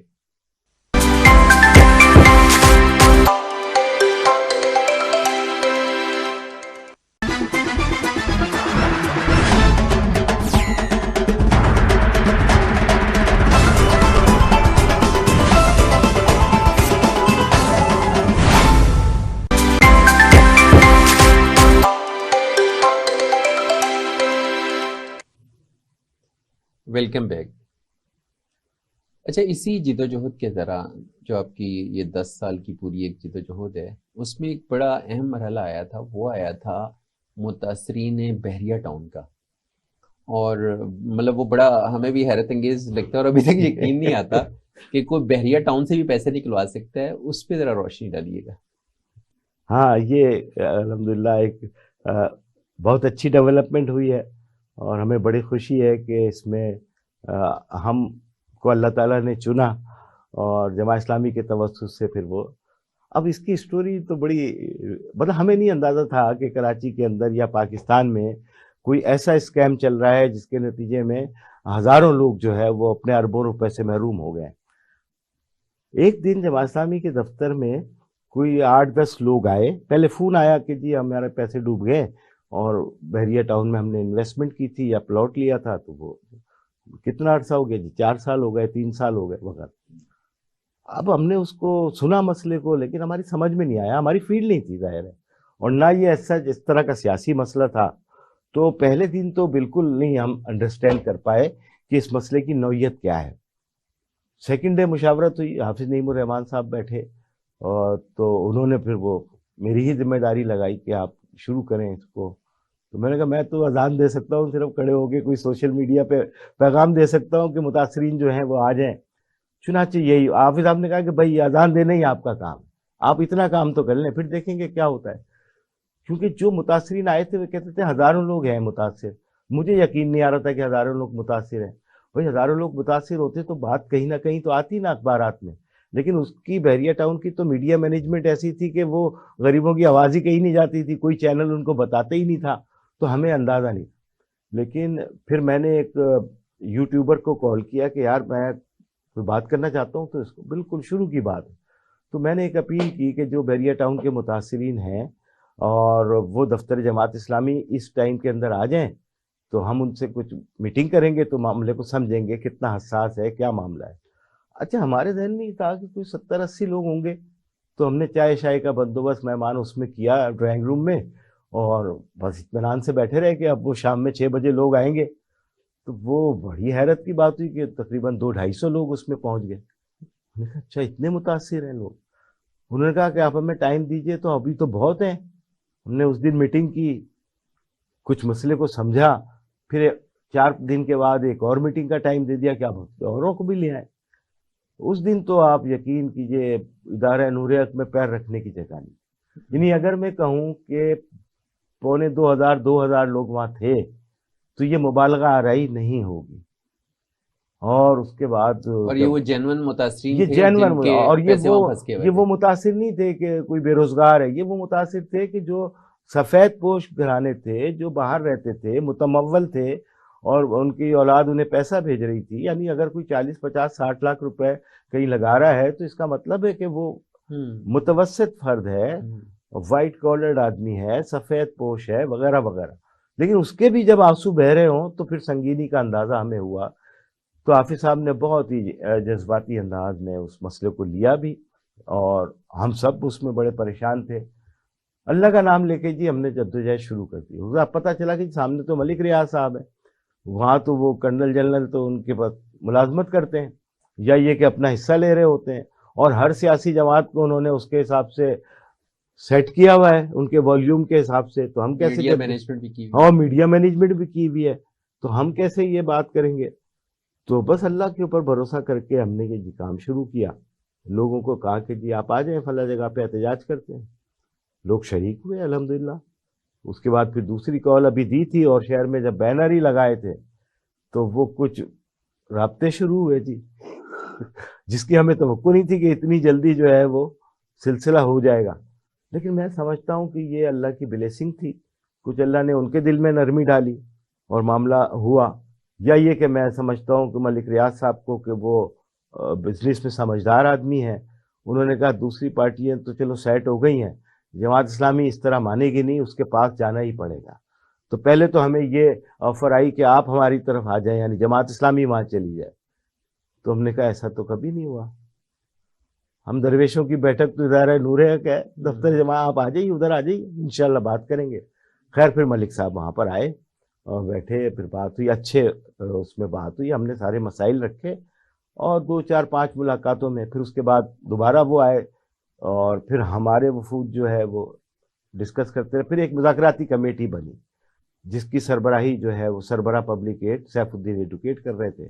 Welcome back. اچھا، اسی جد و جہد کے دوران جو آپ کی یہ 10 سال کی پوری ایک جد و جہد ہے، اس میں ایک بڑا اہم مرحلہ آیا تھا، وہ آیا تھا متاثرین بحریہ ٹاؤن کا. اور مطلب وہ بڑا ہمیں بھی حیرت انگیز لگتا ہے، اور ابھی تک یقین نہیں آتا کہ کوئی بحریہ ٹاؤن سے بھی پیسے نکلوا سکتا ہے. اس پہ ذرا روشنی ڈالیے گا. ہاں، یہ الحمدللہ ایک بہت اچھی ڈیولپمنٹ ہوئی ہے اور ہمیں بڑی خوشی ہے کہ اس میں ہم کو اللہ تعالیٰ نے چنا اور جماعت اسلامی کے توسط سے پھر وہ. اب اس کی سٹوری تو بڑی، مطلب ہمیں نہیں اندازہ تھا کہ کراچی کے اندر یا پاکستان میں کوئی ایسا اسکیم چل رہا ہے جس کے نتیجے میں ہزاروں لوگ جو ہے وہ اپنے اربوں روپے سے محروم ہو گئے. ایک دن جماعت اسلامی کے دفتر میں کوئی 8-10 لوگ آئے. پہلے فون آیا کہ جی ہمارے پیسے ڈوب گئے اور بحریہ ٹاؤن میں ہم نے انویسٹمنٹ کی تھی یا پلاٹ لیا تھا، تو وہ کتنا عرصہ ہو گیا جی، 4 سال ہو گئے، 3 سال ہو گئے وغیرہ. اب ہم نے اس کو سنا مسئلے کو، لیکن ہماری سمجھ میں نہیں آیا، ہماری فیلڈ نہیں تھی ظاہر ہے، اور نہ یہ ایسا اس طرح کا سیاسی مسئلہ تھا. تو پہلے دن تو بالکل نہیں ہم انڈرسٹینڈ کر پائے کہ اس مسئلے کی نوعیت کیا ہے. سیکنڈ ڈے مشاورت ہوئی، حافظ نعیم الرحمان صاحب بیٹھے اور تو انہوں نے پھر وہ میری ہی ذمہ داری لگائی کہ آپ شروع کریں اس کو. تو میں نے کہا میں تو اذان دے سکتا ہوں، صرف کھڑے ہو کے کوئی سوشل میڈیا پہ پیغام دے سکتا ہوں کہ متاثرین جو ہیں وہ آ جائیں. چنانچہ یہی حافظ صاحب نے کہا کہ بھائی اذان دینا ہی آپ کا کام، آپ اتنا کام تو کر لیں، پھر دیکھیں گے کیا ہوتا ہے. کیونکہ جو متاثرین آئے تھے وہ کہتے تھے ہزاروں لوگ ہیں متاثر. مجھے یقین نہیں آ رہا تھا کہ ہزاروں لوگ متاثر ہیں. بھائی ہزاروں لوگ متاثر ہوتے تو بات کہیں نہ کہیں تو آتی نا اخبارات میں، لیکن اس کی بحریہ ٹاؤن کی تو میڈیا مینجمنٹ ایسی تھی کہ وہ غریبوں کی آواز ہی کہیں نہیں جاتی تھی، کوئی چینل ان کو بتاتے ہی نہیں تھا، تو ہمیں اندازہ نہیں. لیکن پھر میں نے ایک یوٹیوبر کو کال کیا کہ یار میں کوئی بات کرنا چاہتا ہوں، تو اس کو بالکل شروع کی بات ہے. تو میں نے ایک اپیل کی کہ جو بحریہ ٹاؤن کے متاثرین ہیں اور وہ دفتر جماعت اسلامی اس ٹائم کے اندر آ جائیں تو ہم ان سے کچھ میٹنگ کریں گے تو معاملے کو سمجھیں گے کتنا حساس ہے، کیا معاملہ ہے. اچھا، ہمارے ذہن میں یہ تھا کہ کوئی 70-80 لوگ ہوں گے، تو ہم نے چائے شائے کا بندوبست مہمان اس میں کیا ڈرائنگ روم میں، اور بس اطمینان سے بیٹھے رہے کہ اب وہ شام میں 6 بجے لوگ آئیں گے. تو وہ بڑی حیرت کی بات ہوئی کہ تقریباً 200-250 لوگ اس میں پہنچ گئے. ہم نے کہا اچھا اتنے متاثر ہیں لوگ. انہوں نے کہا کہ آپ ہمیں ٹائم دیجئے، تو ابھی تو بہت ہیں. ہم نے اس دن میٹنگ کی، کچھ مسئلے کو سمجھا، پھر 4 دن کے بعد ایک اور میٹنگ کا ٹائم دے دیا کہ آپ اوروں کو بھی لے آئیں. اس دن تو آپ یقین کیجئے ادارہ نوریت میں پیر رکھنے کی جگہ نہیں. یعنی اگر میں کہوں کہ 2,500 لوگ وہاں تھے تو یہ مبالغہ آرائی نہیں ہوگی. اور اس کے بعد اور یہ وہ جینون متاثرین یہ تھے جینون، جن کے اور پیسے وہاں پھنس کے ہوئے یہ وہ تھے. متاثر نہیں تھے کہ کوئی بے روزگار ہے، یہ وہ متاثر تھے کہ جو سفید پوش گھرانے تھے، جو باہر رہتے تھے، متمول تھے، اور ان کی اولاد انہیں پیسہ بھیج رہی تھی. یعنی اگر کوئی 40-50-60 لاکھ روپے کہیں لگا رہا ہے تو اس کا مطلب ہے کہ وہ متوسط فرد ہے, وائٹ کالرڈ آدمی ہے, سفید پوش ہے, وغیرہ وغیرہ. لیکن اس کے بھی جب آنسو بہ رہے ہوں تو پھر سنگینی کا اندازہ ہمیں ہوا. تو حافظ صاحب نے بہت ہی جذباتی انداز میں اس مسئلے کو لیا بھی, اور ہم سب اس میں بڑے پریشان تھے. اللہ کا نام لے کے جی ہم نے جدوجہد شروع کر دی. اب پتہ چلا کہ سامنے تو ملک ریاض صاحب ہیں, وہاں تو وہ کرنل جنرل تو ان کے پاس ملازمت کرتے ہیں, یا یہ کہ اپنا حصہ لے رہے ہوتے ہیں, اور ہر سیاسی جماعت کو انہوں نے اس کے حساب سے سیٹ کیا ہوا ہے, ان کے والیوم کے حساب سے. تو ہم کیسے میڈیا مینجمنٹ بھی کی, ہاں میڈیا مینجمنٹ بھی کی ہوئی ہے, تو ہم کیسے یہ بات کریں گے. تو بس اللہ کے اوپر بھروسہ کر کے ہم نے یہ جی کام شروع کیا. لوگوں کو کہا کہ جی آپ آ جائیں فلاں جگہ پہ احتجاج کرتے ہیں. لوگ شریک ہوئے الحمدللہ. اس کے بعد پھر دوسری کال ابھی دی تھی, اور شہر میں جب بینر ہی لگائے تھے تو وہ کچھ رابطے شروع ہوئے جی جس کی ہمیں توقع نہیں تھی کہ اتنی جلدی جو ہے وہ سلسلہ ہو جائے گا. لیکن میں سمجھتا ہوں کہ یہ اللہ کی بلیسنگ تھی. کچھ اللہ نے ان کے دل میں نرمی ڈالی اور معاملہ ہوا. یا یہ کہ میں سمجھتا ہوں کہ ملک ریاض صاحب کو کہ وہ بزنس میں سمجھدار آدمی ہیں, انہوں نے کہا دوسری پارٹیاں تو چلو سیٹ ہو گئی ہیں, جماعت اسلامی اس طرح مانے گی نہیں, اس کے پاس جانا ہی پڑے گا. تو پہلے تو ہمیں یہ آفر آئی کہ آپ ہماری طرف آ جائیں, یعنی جماعت اسلامی وہاں چلی جائے. تو ہم نے کہا ایسا تو کبھی نہیں ہوا. ہم درویشوں کی بیٹھک تو ادارہ نور حق ہے, دفتر جماعت, آپ آ جائیے, ادھر آ جائیے, انشاءاللہ بات کریں گے. خیر پھر ملک صاحب وہاں پر آئے اور بیٹھے, پھر بات ہوئی, اچھے اس میں بات ہوئی, ہم نے سارے مسائل رکھے, اور 2-4-5 ملاقاتوں میں پھر اس کے بعد دوبارہ وہ آئے, اور پھر ہمارے وفود جو ہے وہ ڈسکس کرتے رہے. پھر ایک مذاکراتی کمیٹی بنی جس کی سربراہی جو ہے وہ سربراہ پبلک ایڈ سیف الدین ایڈوکیٹ کر رہے تھے.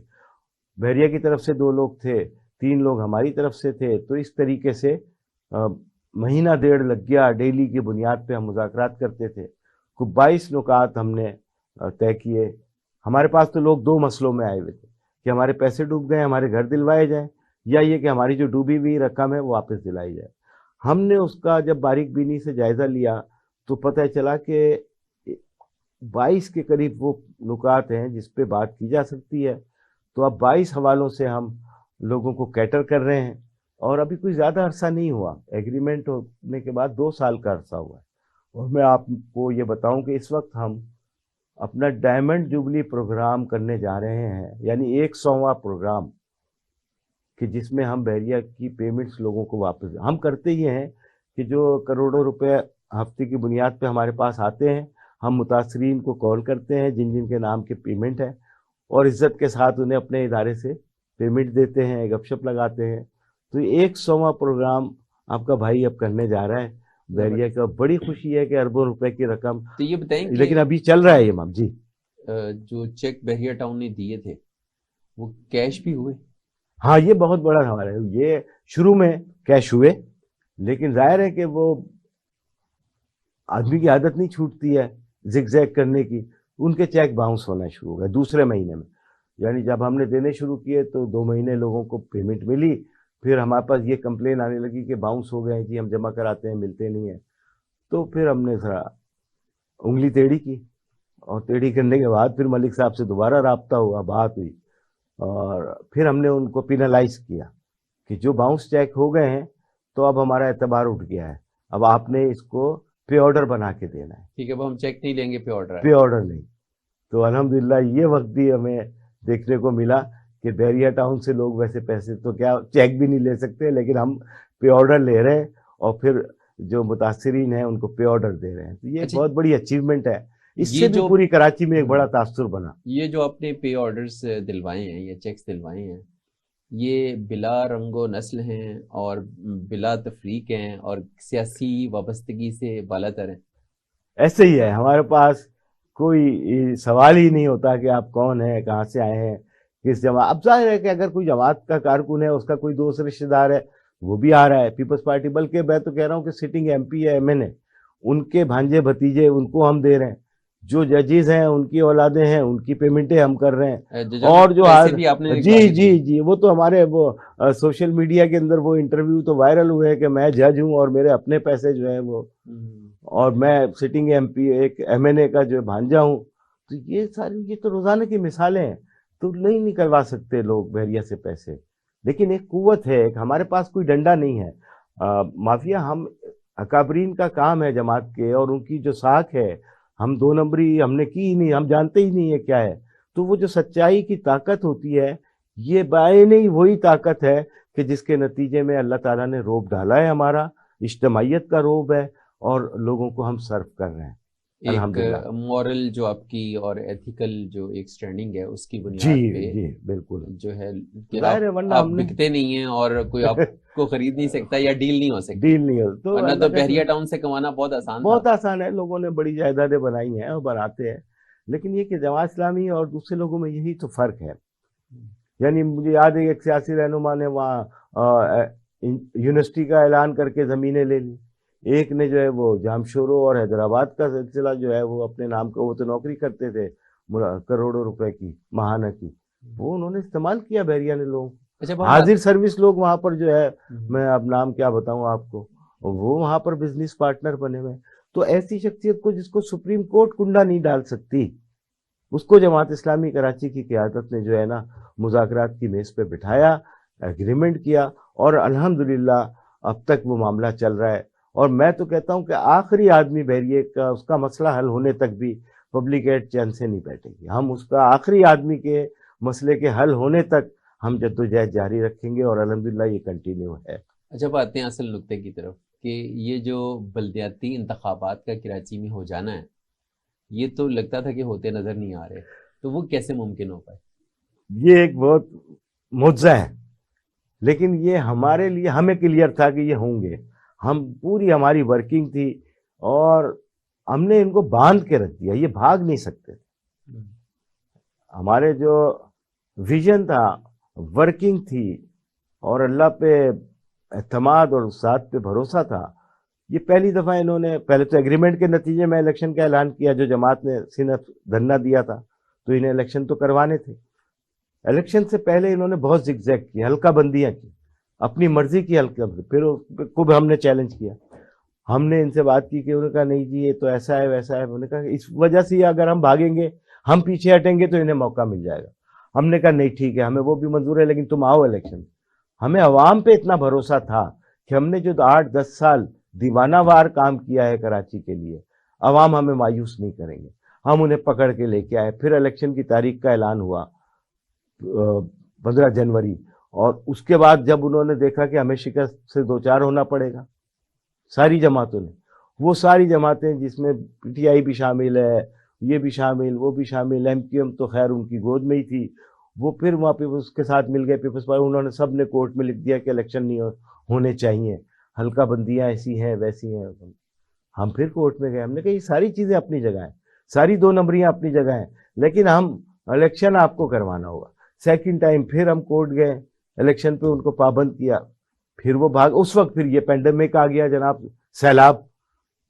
بحریہ کی طرف سے 2 لوگ تھے, 3 لوگ ہماری طرف سے تھے. تو اس طریقے سے مہینہ ڈیڑھ لگ گیا. ڈیلی کی بنیاد پہ ہم مذاکرات کرتے تھے. کوئی 22 نکات ہم نے طے کیے. ہمارے پاس تو لوگ 2 مسئلوں میں آئے ہوئے تھے کہ ہمارے پیسے ڈوب گئے, ہمارے گھر دلوائے جائیں, یا یہ کہ ہماری جو ڈوبی ہوئی رقم ہے وہ واپس دلائی جائے. ہم نے اس کا جب باریک بینی سے جائزہ لیا تو پتہ چلا کہ 22 کے قریب وہ نکات ہیں جس پہ بات کی جا سکتی ہے. تو اب 22 حوالوں سے ہم لوگوں کو کیٹر کر رہے ہیں, اور ابھی کوئی زیادہ عرصہ نہیں ہوا, ایگریمنٹ ہونے کے بعد 2 سال کا عرصہ ہوا ہے. اور میں آپ کو یہ بتاؤں کہ اس وقت ہم اپنا ڈائمنڈ جوبلی پروگرام کرنے جا رہے ہیں, یعنی 100واں پروگرام, کہ جس میں ہم بحریہ کی پیمنٹس لوگوں کو واپس, ہم کرتے یہ ہیں کہ جو کروڑوں روپے ہفتے کی بنیاد پہ ہمارے پاس آتے ہیں, ہم متاثرین کو کال کرتے ہیں جن جن کے نام کے پیمنٹ ہے, اور عزت کے ساتھ انہیں اپنے ادارے سے پیمنٹ دیتے ہیں, گپ شپ لگاتے ہیں. تو 100واں پروگرام آپ کا بھائی اب کرنے جا رہا ہے بحریہ کا. بڑی خوشی ہے کہ اربوں روپے کی رقم, تو یہ بتائیں کہ لیکن ابھی چل رہا ہے یہ مام جی. جو چیک بحریہ ٹاؤن نے دیے تھے وہ کیش بھی ہوئے؟ ہاں یہ بہت بڑا سوال ہے. یہ شروع میں کیش ہوئے, لیکن ظاہر ہے کہ وہ آدمی کی عادت نہیں چھوٹتی ہے زگ زیگ کرنے کی. ان کے چیک باؤنس ہونا شروع ہو گئے دوسرے مہینے میں. یعنی جب ہم نے دینے شروع کیے تو 2 مہینے لوگوں کو پیمنٹ ملی. پھر ہمارے پاس یہ کمپلین آنے لگی کہ باؤنس ہو گئے ہیں جی, ہم جمع کراتے ہیں ملتے نہیں ہیں. تو پھر ہم نے ذرا انگلی ٹیڑھی کی, اور ٹیڑھی کرنے کے بعد پھر ملک صاحب سے دوبارہ رابطہ ہوا, بات ہوئی, اور پھر ہم نے ان کو پینلائز کیا کہ جو باؤنس چیک ہو گئے ہیں تو اب ہمارا اعتبار اٹھ گیا ہے, اب آپ نے اس کو پے آرڈر بنا کے دینا ہے. ٹھیک ہے, اب ہم چیک نہیں لیں گے, پے آرڈر نہیں. تو الحمدللہ یہ وقت بھی ہمیں دیکھنے کو ملا کہ بحریہ ٹاؤن سے لوگ ویسے پیسے تو کیا چیک بھی نہیں لے سکتے, لیکن ہم پے آرڈر لے رہے ہیں, اور پھر جو متاثرین ہیں ان کو پے آرڈر دے رہے ہیں. تو یہ بہت بڑی اچیومنٹ ہے. اس سے بھی پوری کراچی میں ایک بڑا تاثر بنا. یہ جو آپ نے پے آرڈرز دلوائے ہیں یا چیکس دلوائے ہیں, یہ بلا رنگ و نسل ہیں اور بلا تفریق ہیں اور سیاسی وابستگی سے بالاتر ہیں؟ ایسے ہی ہے, ہمارے پاس کوئی سوال ہی نہیں ہوتا کہ آپ کون ہیں, کہاں سے آئے ہیں, کس جماعت. اب ظاہر ہے کہ اگر کوئی جماعت کا کارکن ہے, اس کا کوئی دوست رشتہ دار ہے, وہ بھی آ رہا ہے پیپلز پارٹی. بلکہ میں تو کہہ رہا ہوں کہ سٹنگ ایم پی ہے, ایم این اے, ان کے بھانجے بھتیجے ان کو ہم دے رہے ہیں. جو ججز ہیں ان کی اولادیں ہیں, ان کی پیمنٹیں ہم کر رہے ہیں. اور جو جی وہ تو ہمارے وہ سوشل میڈیا کے اندر وہ انٹرویو تو وائرل ہوئے کہ میں جج ہوں اور میرے اپنے پیسے جو ہیں وہ, اور میں سٹنگ ایم پی ایک ایم این اے کا جو بھانجا ہوں. تو یہ تو روزانہ کی مثالیں ہیں. تو نہیں نکلوا سکتے لوگ بحریہ سے پیسے، لیکن ایک قوت ہے، ایک ہمارے پاس کوئی ڈنڈا نہیں ہے. مافیا ہم اکابرین کا کام ہے جماعت کے، اور ان کی جو ساکھ ہے، ہم دو نمبری ہم نے کی ہی نہیں، ہم جانتے ہی نہیں ہے کیا ہے. تو وہ جو سچائی کی طاقت ہوتی ہے، یہ بعین ہی وہی طاقت ہے کہ جس کے نتیجے میں اللہ تعالیٰ نے روب ڈالا ہے، ہمارا اجتماعیت کا روب ہے، اور لوگوں کو ہم سرو کر رہے ہیں ایک الحمدللہ. مورل جو آپ کی اور ایتھیکل جو ایک سٹینڈنگ ہے اس کی بنیاد جی پہ جی بالکل جو ہے کہ ظاہر ہے، ورنہ آپ ہم نے بکتے نہیں ہیں اور کوئی آپ کو خرید نہیں سکتا یا ڈیل نہیں ہو سکتی، ڈیل نہیں ہو تو ورنہ اللہ تو کا بحریہ ٹاؤن سے کمانا بہت آسان تھا. بہت آسان ہے. لوگوں نے بڑی جائیدادیں بنائی ہیں اور بناتے ہیں، لیکن یہ کہ جماعت اسلامی اور دوسرے لوگوں میں یہی تو فرق ہے. یعنی مجھے یاد ہے ایک سیاسی رہنما نے وہاں یونیورسٹی کا اعلان کر کے زمینیں لے لی، ایک نے جو ہے وہ جامشورو اور حیدرآباد کا سلسلہ جو ہے وہ اپنے نام کا، وہ تو نوکری کرتے تھے کروڑوں روپے کی ماہانہ کی، وہ انہوں نے استعمال کیا بحریہ نے لوگوں. حاضر سروس لوگ وہاں پر جو ہے، میں اب نام کیا بتاؤں آپ کو، وہ وہاں پر بزنس پارٹنر بنے ہوئے. تو ایسی شخصیت کو جس کو سپریم کورٹ کنڈا نہیں ڈال سکتی، اس کو جماعت اسلامی کراچی کی قیادت نے جو ہے نا مذاکرات کی میز پہ بٹھایا، ایگریمنٹ کیا، اور الحمدللہ اب تک وہ معاملہ چل رہا ہے. اور میں تو کہتا ہوں کہ آخری آدمی بحریے کا، اس کا مسئلہ حل ہونے تک بھی پبلک ایڈ چین سے نہیں بیٹھے گی. ہم اس کا آخری آدمی کے مسئلے کے حل ہونے تک ہم جدوجہد جاری رکھیں گے، اور الحمدللہ یہ کنٹینیو ہے. اچھا، آتے ہیں اصل نقطے کی طرف کہ یہ جو بلدیاتی انتخابات کا کراچی میں ہو جانا ہے، یہ تو لگتا تھا کہ ہوتے نظر نہیں آ رہے، تو وہ کیسے ممکن ہو پائے؟ یہ ایک بہت معجزہ ہے، لیکن یہ ہمارے لیے ہمیں کلیئر تھا کہ یہ ہوں گے. ہم پوری ہماری ورکنگ تھی، اور ہم نے ان کو باندھ کے رکھ دیا، یہ بھاگ نہیں سکتے. ہمارے جو ویژن تھا، ورکنگ تھی، اور اللہ پہ اعتماد اور ذات پہ بھروسہ تھا. یہ پہلی دفعہ انہوں نے پہلے تو ایگریمنٹ کے نتیجے میں الیکشن کا اعلان کیا، جو جماعت نے صنف دھرنا دیا تھا، تو انہیں الیکشن تو کروانے تھے. الیکشن سے پہلے انہوں نے بہت زگ زیگ کی، ہلکا بندیاں کی، اپنی مرضی کی ہلکا. پھر کو بھی ہم نے چیلنج کیا، ہم نے ان سے بات کی کہ انہوں نے کہا نہیں جی یہ تو ایسا ہے ویسا ہے. انہوں نے کہا اس وجہ سے اگر ہم بھاگیں گے، ہم پیچھے ہٹیں گے تو انہیں موقع مل جائے گا. ہم نے کہا نہیں ٹھیک ہے، ہمیں وہ بھی منظور ہے، لیکن تم آؤ الیکشن. ہمیں عوام پہ اتنا بھروسہ تھا کہ ہم نے جو 8-10 سال دیوانہ وار کام کیا ہے کراچی کے لیے، عوام ہمیں مایوس نہیں کریں گے. ہم انہیں پکڑ کے لے کے آئے. پھر الیکشن کی تاریخ کا اعلان ہوا 15 جنوری، اور اس کے بعد جب انہوں نے دیکھا کہ ہمیں شکست سے دوچار ہونا پڑے گا ساری جماعتوں نے، وہ ساری جماعتیں جس میں پی ٹی آئی بھی شامل ہے، یہ بھی شامل، وہ بھی شامل، ایم کیو ایم تو خیر ان کی گود میں ہی تھی، وہ پھر وہاں پہ اس کے ساتھ مل گئے پیپلز پارٹی. انہوں نے سب نے کورٹ میں لکھ دیا کہ الیکشن نہیں ہونے چاہیے، ہلکا بندیاں ایسی ہیں ویسی ہیں. ہم پھر کورٹ میں گئے، ہم نے کہا یہ ساری چیزیں اپنی جگہ ہیں، ساری 2 نمبریاں اپنی جگہ ہیں، لیکن ہم الیکشن آپ کو کروانا ہوگا. سیکنڈ ٹائم پھر ہم کورٹ گئے، الیکشن پہ ان کو پابند کیا. پھر وہ بھاگ. اس وقت پھر یہ پینڈیمک آ گیا جناب، سیلاب.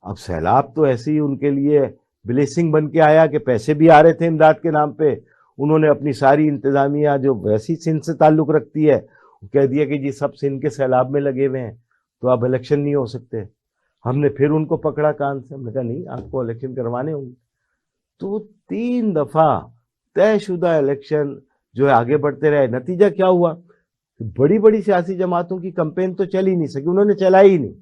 اب سیلاب تو ایسے ہی ان کے لیے بلیسنگ بن کے آیا کہ پیسے بھی آ رہے تھے امداد کے نام پہ. انہوں نے اپنی ساری انتظامیہ جو ویسی سندھ سے تعلق رکھتی ہے، کہہ دیا کہ جی سب سندھ کے سیلاب میں لگے ہوئے ہیں، تو اب الیکشن نہیں ہو سکتے. ہم نے پھر ان کو پکڑا کان سے، ہم نے کہا نہیں آپ کو الیکشن کروانے ہوں گے. تو 3 دفعہ طے شدہ الیکشن جو ہے آگے بڑھتے رہے. نتیجہ کیا ہوا؟ بڑی بڑی سیاسی جماعتوں کی کمپین تو چل ہی نہیں سکی، انہوں نے چلائی ہی نہیں،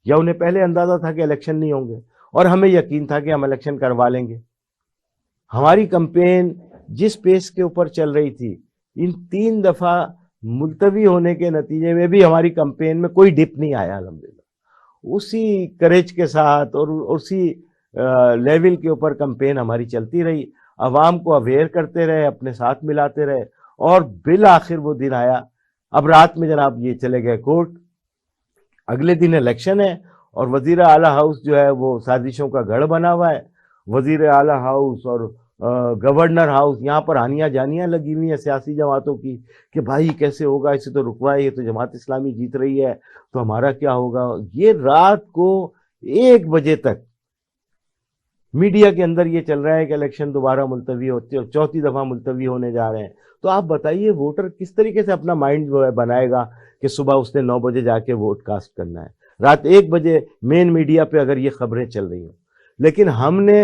یا انہیں پہلے اندازہ تھا کہ الیکشن نہیں ہوں گے، اور ہمیں یقین تھا کہ ہم الیکشن کروا لیں گے. ہماری کمپین جس پیس کے اوپر چل رہی تھی، ان 3 دفعہ ملتوی ہونے کے نتیجے میں بھی ہماری کمپین میں کوئی ڈپ نہیں آیا الحمدللہ. اسی کریج کے ساتھ اور اسی لیول کے اوپر کمپین ہماری چلتی رہی. عوام کو اویئر کرتے رہے، اپنے ساتھ ملاتے رہے، اور بالآخر وہ دن آیا. اب رات میں جناب یہ چلے گئے کورٹ، اگلے دن الیکشن ہے، اور وزیر اعلیٰ ہاؤس جو ہے وہ سازشوں کا گڑھ بنا ہوا ہے. وزیر اعلیٰ ہاؤس اور گورنر ہاؤس، یہاں پر آنیاں جانیاں لگی ہوئی ہیں سیاسی جماعتوں کی کہ بھائی کیسے ہوگا، اسے تو رکوائے، یہ تو جماعت اسلامی جیت رہی ہے، تو ہمارا کیا ہوگا. یہ رات کو 1 بجے تک میڈیا کے اندر یہ چل رہا ہے کہ الیکشن دوبارہ ملتوی ہوتے اور 4تھی دفعہ ملتوی ہونے جا رہے ہیں. تو آپ بتائیے ووٹر کس طریقے سے اپنا مائنڈ بنائے گا کہ صبح اس نے 9 بجے جا کے ووٹ کاسٹ کرنا ہے، رات 1 بجے مین میڈیا پہ اگر یہ خبریں چل رہی ہیں. لیکن ہم نے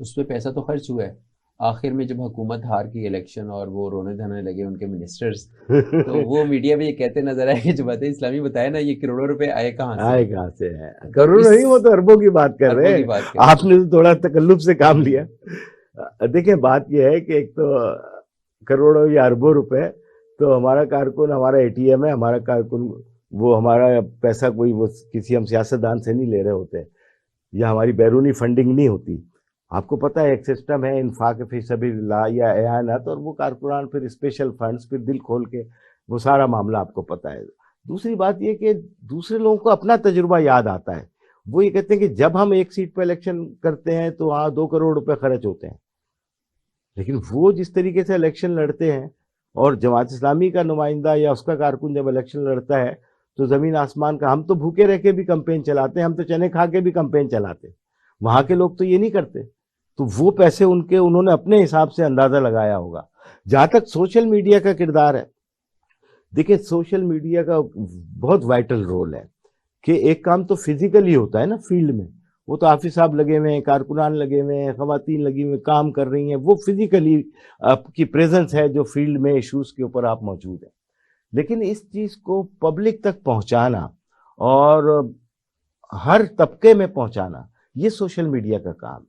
اس پہ پیسہ تو خرچ ہوا ہے. آخر میں جب حکومت ہار کی الیکشن اور وہ رونے دھونے لگے ان کے منسٹرز, تو وہ میڈیا میں یہ کہتے نظر آئے کہ جماعت اسلامی بتائے نا یہ کروڑوں روپے آئے کہاں سے. آئے کہاں سے ہے, کروڑوں نہیں, وہ تو اربوں کی بات کر رہے ہیں. آپ نے تو تھوڑا تکلف سے کام لیا. دیکھیں بات یہ ہے کہ ایک تو کروڑوں یا اربوں روپے تو ہمارا کارکن ہمارا اے ٹی ایم ہے, ہمارا کارکن وہ ہمارا پیسہ کوئی وہ کسی ہم سیاستدان سے نہیں لے رہے ہوتے, یا ہماری بیرونی فنڈنگ نہیں ہوتی. آپ کو پتہ ہے ایک سسٹم ہے انفاق فی سبیل اللہ یا اعانت, اور وہ کارکنان پھر اسپیشل فنڈز پھر دل کھول کے وہ سارا معاملہ آپ کو پتہ ہے. دوسری بات یہ کہ دوسرے لوگوں کو اپنا تجربہ یاد آتا ہے. وہ یہ کہتے ہیں کہ جب ہم ایک سیٹ پہ الیکشن کرتے ہیں تو وہاں 2 کروڑ روپے خرچ ہوتے ہیں, لیکن وہ جس طریقے سے الیکشن لڑتے ہیں, اور جماعت اسلامی کا نمائندہ یا اس کا کارکن جب الیکشن لڑتا ہے تو زمین آسمان کا, ہم تو بھوکے رہ کے بھی کمپین چلاتے ہیں, ہم تو چنے کھا کے بھی کمپین چلاتے ہیں, وہاں کے لوگ تو یہ نہیں کرتے. تو وہ پیسے انہوں نے اپنے حساب سے اندازہ لگایا ہوگا. جہاں تک سوشل میڈیا کا کردار ہے, دیکھیں سوشل میڈیا کا بہت وائٹل رول ہے کہ ایک کام تو فزیکلی ہوتا ہے نا فیلڈ میں, وہ تو حافظ صاحب لگے ہوئے ہیں, کارکنان لگے ہوئے ہیں, خواتین لگی ہوئے کام کر رہی ہیں, وہ فزیکلی آپ کی پریزنس ہے جو فیلڈ میں ایشوز کے اوپر آپ موجود ہیں. لیکن اس چیز کو پبلک تک پہنچانا اور ہر طبقے میں پہنچانا یہ سوشل میڈیا کا کام ہے.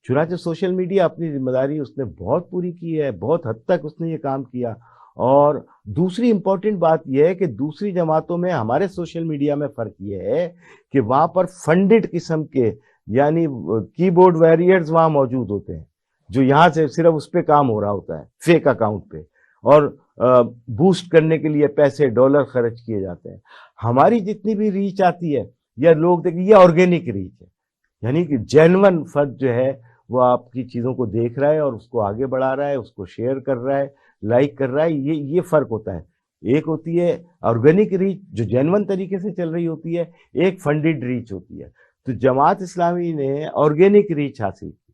چنانچہ سوشل میڈیا اپنی ذمہ داری اس نے بہت پوری کی ہے, بہت حد تک اس نے یہ کام کیا. اور دوسری امپورٹنٹ بات یہ ہے کہ دوسری جماعتوں میں ہمارے سوشل میڈیا میں فرق یہ ہے کہ وہاں پر فنڈڈ قسم کے یعنی کی بورڈ ویریئرز وہاں موجود ہوتے ہیں, جو یہاں سے صرف اس پہ کام ہو رہا ہوتا ہے فیک اکاؤنٹ پہ, اور بوسٹ کرنے کے لیے پیسے ڈالر خرچ کیے جاتے ہیں. ہماری جتنی بھی ریچ آتی ہے یا لوگ دیکھیں یہ آرگینک ریچ ہے, یعنی کہ جینون فرد جو ہے وہ آپ کی چیزوں کو دیکھ رہا ہے اور اس کو آگے بڑھا رہا ہے, اس کو شیئر کر رہا ہے, لائک کر رہا ہے. یہ فرق ہوتا ہے. ایک ہوتی ہے آرگینک ریچ جو جینون طریقے سے چل رہی ہوتی ہے, ایک فنڈڈ ریچ ہوتی ہے. تو جماعت اسلامی نے آرگینک ریچ حاصل کی,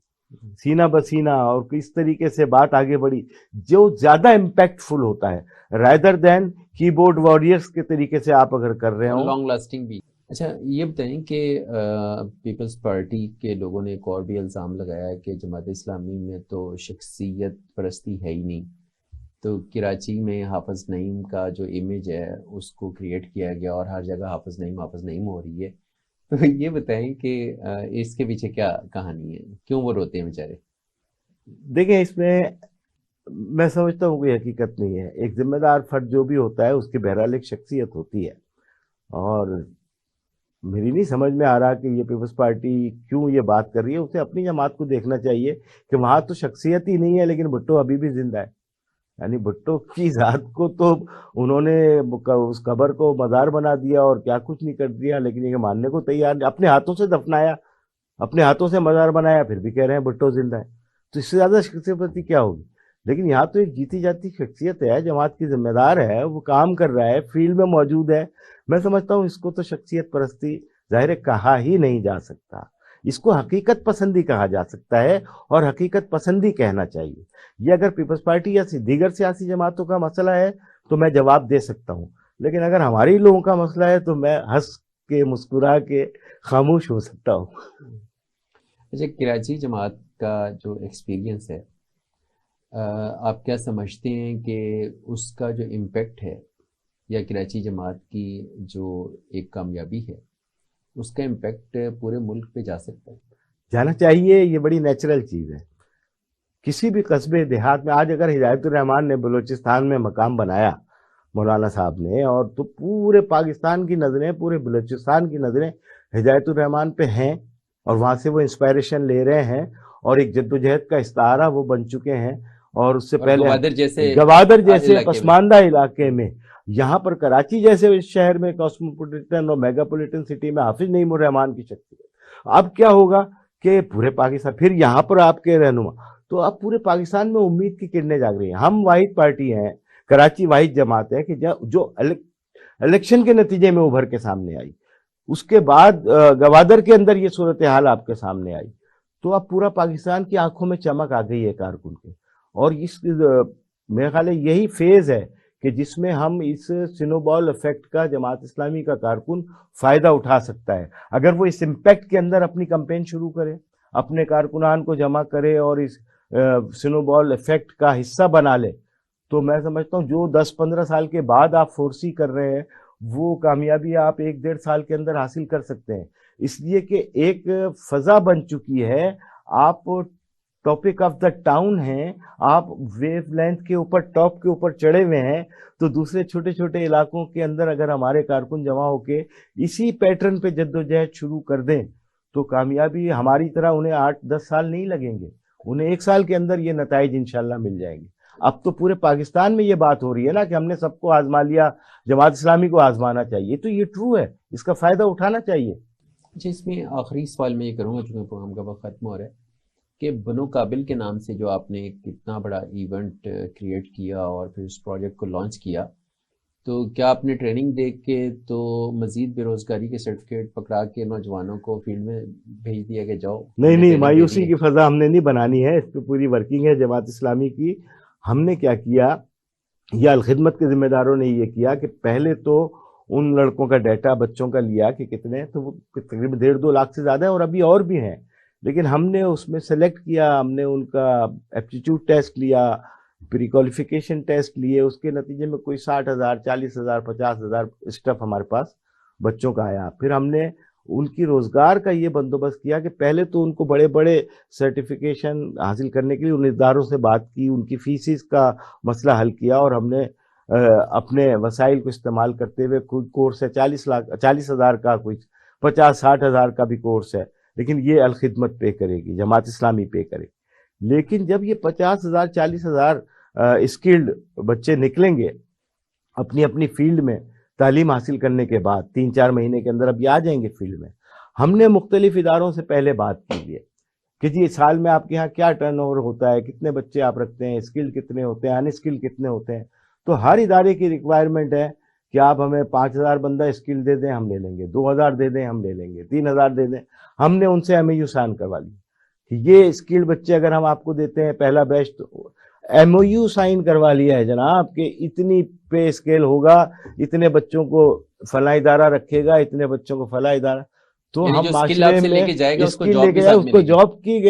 سینہ بسینہ, اور کس طریقے سے بات آگے بڑھی جو زیادہ امپیکٹ فل ہوتا ہے رائدر دین کی بورڈ واریئرز کے طریقے سے آپ اگر کر رہے ہوں, لانگ لاسٹنگ بھی. اچھا یہ بتائیں کہ پیپلز پارٹی کے لوگوں نے ایک اور بھی الزام لگایا ہے کہ جماعت اسلامی میں تو شخصیت پرستی ہے ہی نہیں, تو کراچی میں حافظ نعیم کا جو امیج ہے اس کو کریٹ کیا گیا اور ہر جگہ حافظ نعیم ہو رہی ہے. تو یہ بتائیں کہ اس کے پیچھے کیا کہانی ہے, کیوں وہ روتے ہیں بیچارے؟ دیکھیں اس میں میں سمجھتا ہوں کوئی حقیقت نہیں ہے. ایک ذمہ دار فرد جو بھی ہوتا ہے اس کی بہرحال ایک شخصیت ہوتی ہے, اور میری نہیں سمجھ میں آ رہا کہ یہ پیپلز پارٹی کیوں یہ بات کر رہی ہے. اسے اپنی جماعت کو دیکھنا چاہیے کہ وہاں تو شخصیت ہی نہیں ہے, لیکن بھٹو ابھی بھی زندہ ہے. یعنی بھٹو کی ذات کو تو انہوں نے اس قبر کو مزار بنا دیا اور کیا کچھ نہیں کر دیا, لیکن یہ ماننے کو تیار, اپنے ہاتھوں سے دفنایا, اپنے ہاتھوں سے مزار بنایا, پھر بھی کہہ رہے ہیں بھٹو زندہ ہے. تو اس سے زیادہ شخصیت کیا ہوگی؟ لیکن یہاں تو ایک جیتی جاتی شخصیت ہے, جماعت کی ذمہ دار ہے, وہ کام کر رہا ہے, فیلڈ میں موجود ہے. میں سمجھتا ہوں اس کو تو شخصیت پرستی ظاہر کہا ہی نہیں جا سکتا, اس کو حقیقت پسندی کہا جا سکتا ہے, اور حقیقت پسندی کہنا چاہیے. یہ اگر پیپلز پارٹی یا دیگر سیاسی جماعتوں کا مسئلہ ہے تو میں جواب دے سکتا ہوں, لیکن اگر ہمارے لوگوں کا مسئلہ ہے تو میں ہنس کے مسکرا کے خاموش ہو سکتا ہوں. اچھا کراچی جماعت کا جو ایکسپیرینس ہے, آپ کیا سمجھتے ہیں کہ اس کا جو امپیکٹ ہے یا کراچی جماعت کی جو ایک کامیابی ہے اس کا امپیکٹ پورے ملک پہ جا سکتا ہے؟ جانا چاہیے, یہ بڑی نیچرل چیز ہے. کسی بھی قصبے دیہات میں آج اگر ہدایت الرحمان نے بلوچستان میں مقام بنایا مولانا صاحب نے, اور تو پورے پاکستان کی نظریں, پورے بلوچستان کی نظریں ہدایت الرحمان پہ ہیں, اور وہاں سے وہ انسپائریشن لے رہے ہیں, اور ایک جدوجہد کا استعارہ وہ بن چکے ہیں. اور اس سے پہلے گوادر جیسے پسماندہ علاقے میں, یہاں پر کراچی جیسے شہر میں کاسموپولیٹن اور میگاپولیٹن سٹی میں حافظ نعیم الرحمان کی شخصیت. اب کیا ہوگا کہ پورے پاکستان, پھر یہاں پر آپ کے رہنما, تو اب پورے پاکستان میں امید کی کرنیں جاگ رہی ہیں. ہم واحد پارٹی ہیں, کراچی واحد جماعت ہے کہ جو الیکشن کے نتیجے میں ابھر کے سامنے آئی, اس کے بعد گوادر کے اندر یہ صورتحال آپ کے سامنے آئی, تو اب پورا پاکستان کی آنکھوں میں چمک آ گئی ہے کارکن کے. اور اس میرے خیال ہے یہی فیز ہے کہ جس میں ہم اس سنو بال افیکٹ کا جماعت اسلامی کا کارکن فائدہ اٹھا سکتا ہے, اگر وہ اس امپیکٹ کے اندر اپنی کمپین شروع کرے, اپنے کارکنان کو جمع کرے اور اس سنو بال افیکٹ کا حصہ بنا لے، تو میں سمجھتا ہوں جو 10-15 سال کے بعد آپ فورسی کر رہے ہیں وہ کامیابی آپ 1-1.5 سال کے اندر حاصل کر سکتے ہیں، اس لیے کہ ایک فضا بن چکی ہے، آپ ٹاپک آف دا ٹاؤن ہیں، آپ ویو لینتھ کے اوپر ٹاپ کے اوپر چڑھے ہوئے ہیں، تو دوسرے چھوٹے چھوٹے علاقوں کے اندر اگر ہمارے کارکن جمع ہو کے اسی پیٹرن پہ جدوجہد شروع کر دیں تو کامیابی ہماری طرح انہیں 8-10 سال نہیں لگیں گے، انہیں 1 سال کے اندر یہ نتائج انشاءاللہ مل جائیں گے۔ اب تو پورے پاکستان میں یہ بات ہو رہی ہے نا کہ ہم نے سب کو آزما لیا، جماعت اسلامی کو آزمانا چاہیے، تو یہ ٹرو ہے، اس کا فائدہ اٹھانا چاہیے۔ اچھا، اس میں آخری سوال میں یہ کروں گا چونکہ پروگرام کا وقت ختم ہو رہا ہے کہ بنو قابل کے نام سے جو آپ نے کتنا بڑا ایونٹ کریٹ کیا اور پھر اس پروجیکٹ کو لانچ کیا، تو کیا آپ نے ٹریننگ دے کے تو مزید بے روزگاری کے سرٹیفکیٹ پکڑا کے نوجوانوں کو فیلڈ میں بھیج دیا کہ جاؤ؟ نہیں، مایوسی کی فضا ہم نے نہیں بنانی ہے، اس پہ پوری ورکنگ ہے جماعت اسلامی کی۔ ہم نے کیا کیا، یا الخدمت کے ذمہ داروں نے یہ کیا کہ پہلے تو ان لڑکوں کا ڈیٹا بچوں کا لیا کہ کتنے، تو وہ تقریباً 1.5-2 لاکھ سے زیادہ ہیں، اور ابھی اور بھی ہیں، لیکن ہم نے اس میں سلیکٹ کیا، ہم نے ان کا ایپٹیٹیوڈ ٹیسٹ لیا، پری کوالیفیکیشن ٹیسٹ لیے، اس کے نتیجے میں کوئی 60,000 40,000 50,000 اسٹف ہمارے پاس بچوں کا آیا۔ پھر ہم نے ان کی روزگار کا یہ بندوبست کیا کہ پہلے تو ان کو بڑے بڑے سرٹیفیکیشن حاصل کرنے کے لیے ان اداروں سے بات کی، ان کی فیسز کا مسئلہ حل کیا، اور ہم نے اپنے وسائل کو استعمال کرتے ہوئے کوئی کورس ہے 40,000 کا، کوئی 50-60,000 کا بھی کورس ہے، لیکن یہ الخدمت پے کرے گی، جماعت اسلامی پے کرے گی۔ لیکن جب یہ 50,000 40,000 اسکلڈ بچے نکلیں گے اپنی اپنی فیلڈ میں تعلیم حاصل کرنے کے بعد 3-4 مہینے کے اندر اب یہ آ جائیں گے فیلڈ میں، ہم نے مختلف اداروں سے پہلے بات کی ہے کہ جی سال میں آپ کے ہاں کیا ٹرن اوور ہوتا ہے، کتنے بچے آپ رکھتے ہیں، اسکل کتنے ہوتے ہیں، ان اسکل کتنے ہوتے ہیں، تو ہر ادارے کی ریکوائرمنٹ ہے کہ آپ ہمیں 5,000 بندہ اسکل دے دیں، ہم لے لیں گے، 2,000 دے دیں، ہم لے لیں گے، 3,000 دے دیں۔ ہم نے ان سے ایم اے یو سائن کروا لی کہ یہ اسکل بچے اگر ہم آپ کو دیتے ہیں پہلا بیچ، تو ایم او یو سائن کروا لیا ہے جناب کہ اتنی پے اسکیل ہوگا، اتنے بچوں کو فلاں ادارہ رکھے گا، اتنے بچوں کو فلاں ادارہ، تو ہم معاشرے میں اسکل لے کے جائے اس کو جاب کی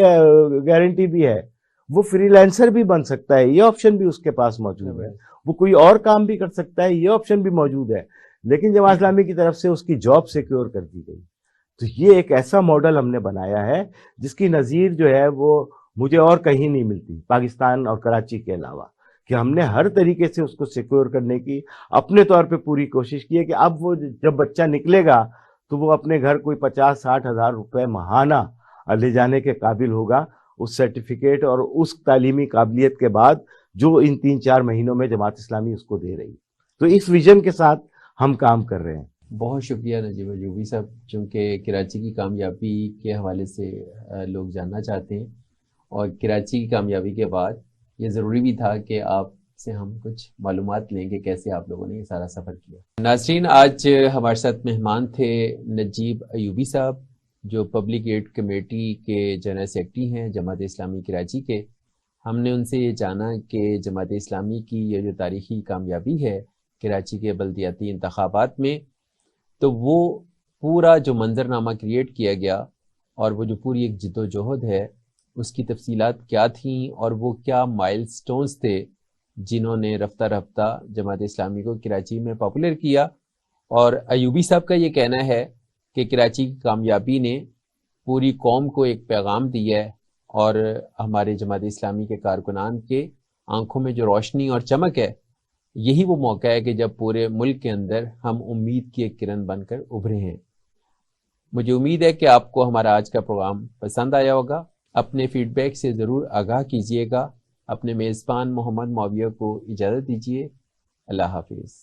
گارنٹی بھی ہے، وہ فری لینسر بھی بن سکتا ہے، یہ آپشن بھی اس کے پاس موجود ہے، وہ کوئی اور کام بھی کر سکتا ہے، یہ آپشن بھی موجود ہے، لیکن جماعت اسلامی کی طرف سے اس کی جاب سیکیور کر دی گئی۔ تو یہ ایک ایسا ماڈل ہم نے بنایا ہے جس کی نظیر جو ہے وہ مجھے اور کہیں نہیں ملتی پاکستان اور کراچی کے علاوہ، کہ ہم نے ہر طریقے سے اس کو سیکیور کرنے کی اپنے طور پہ پوری کوشش کی ہے کہ اب وہ جب بچہ نکلے گا تو وہ اپنے گھر کوئی 50-60 ہزار روپے ماہانہ لے جانے کے قابل ہوگا اس سرٹیفکیٹ اور اس تعلیمی قابلیت کے بعد جو ان 3-4 مہینوں میں جماعت اسلامی اس کو دے رہی ہے۔ تو اس ویژن کے ساتھ ہم کام کر رہے ہیں۔ بہت شکریہ نجیب ایوبی صاحب، چونکہ کراچی کی کامیابی کے حوالے سے لوگ جاننا چاہتے ہیں، اور کراچی کی کامیابی کے بعد یہ ضروری بھی تھا کہ آپ سے ہم کچھ معلومات لیں کہ کیسے آپ لوگوں نے یہ سارا سفر کیا۔ ناظرین، آج ہمارے ساتھ مہمان تھے نجیب ایوبی صاحب، جو پبلک ایڈ کمیٹی کے جنرل سیکرٹری ہیں جماعت اسلامی کراچی کے۔ ہم نے ان سے یہ جانا کہ جماعت اسلامی کی یہ جو تاریخی کامیابی ہے کراچی کے بلدیاتی انتخابات میں، تو وہ پورا جو منظرنامہ کریٹ کیا گیا اور وہ جو پوری ایک جد و جہد ہے، اس کی تفصیلات کیا تھیں اور وہ کیا مائل سٹونز تھے جنہوں نے رفتہ رفتہ جماعت اسلامی کو کراچی میں پاپولر کیا۔ اور ایوبی صاحب کا یہ کہنا ہے کہ کراچی کی کامیابی نے پوری قوم کو ایک پیغام دیا ہے، اور ہمارے جماعت اسلامی کے کارکنان کے آنکھوں میں جو روشنی اور چمک ہے، یہی وہ موقع ہے کہ جب پورے ملک کے اندر ہم امید کی ایک کرن بن کر ابھرے ہیں۔ مجھے امید ہے کہ آپ کو ہمارا آج کا پروگرام پسند آیا ہوگا۔ اپنے فیڈ بیک سے ضرور آگاہ کیجیے گا۔ اپنے میزبان محمد معاویہ کو اجازت دیجیے۔ اللہ حافظ۔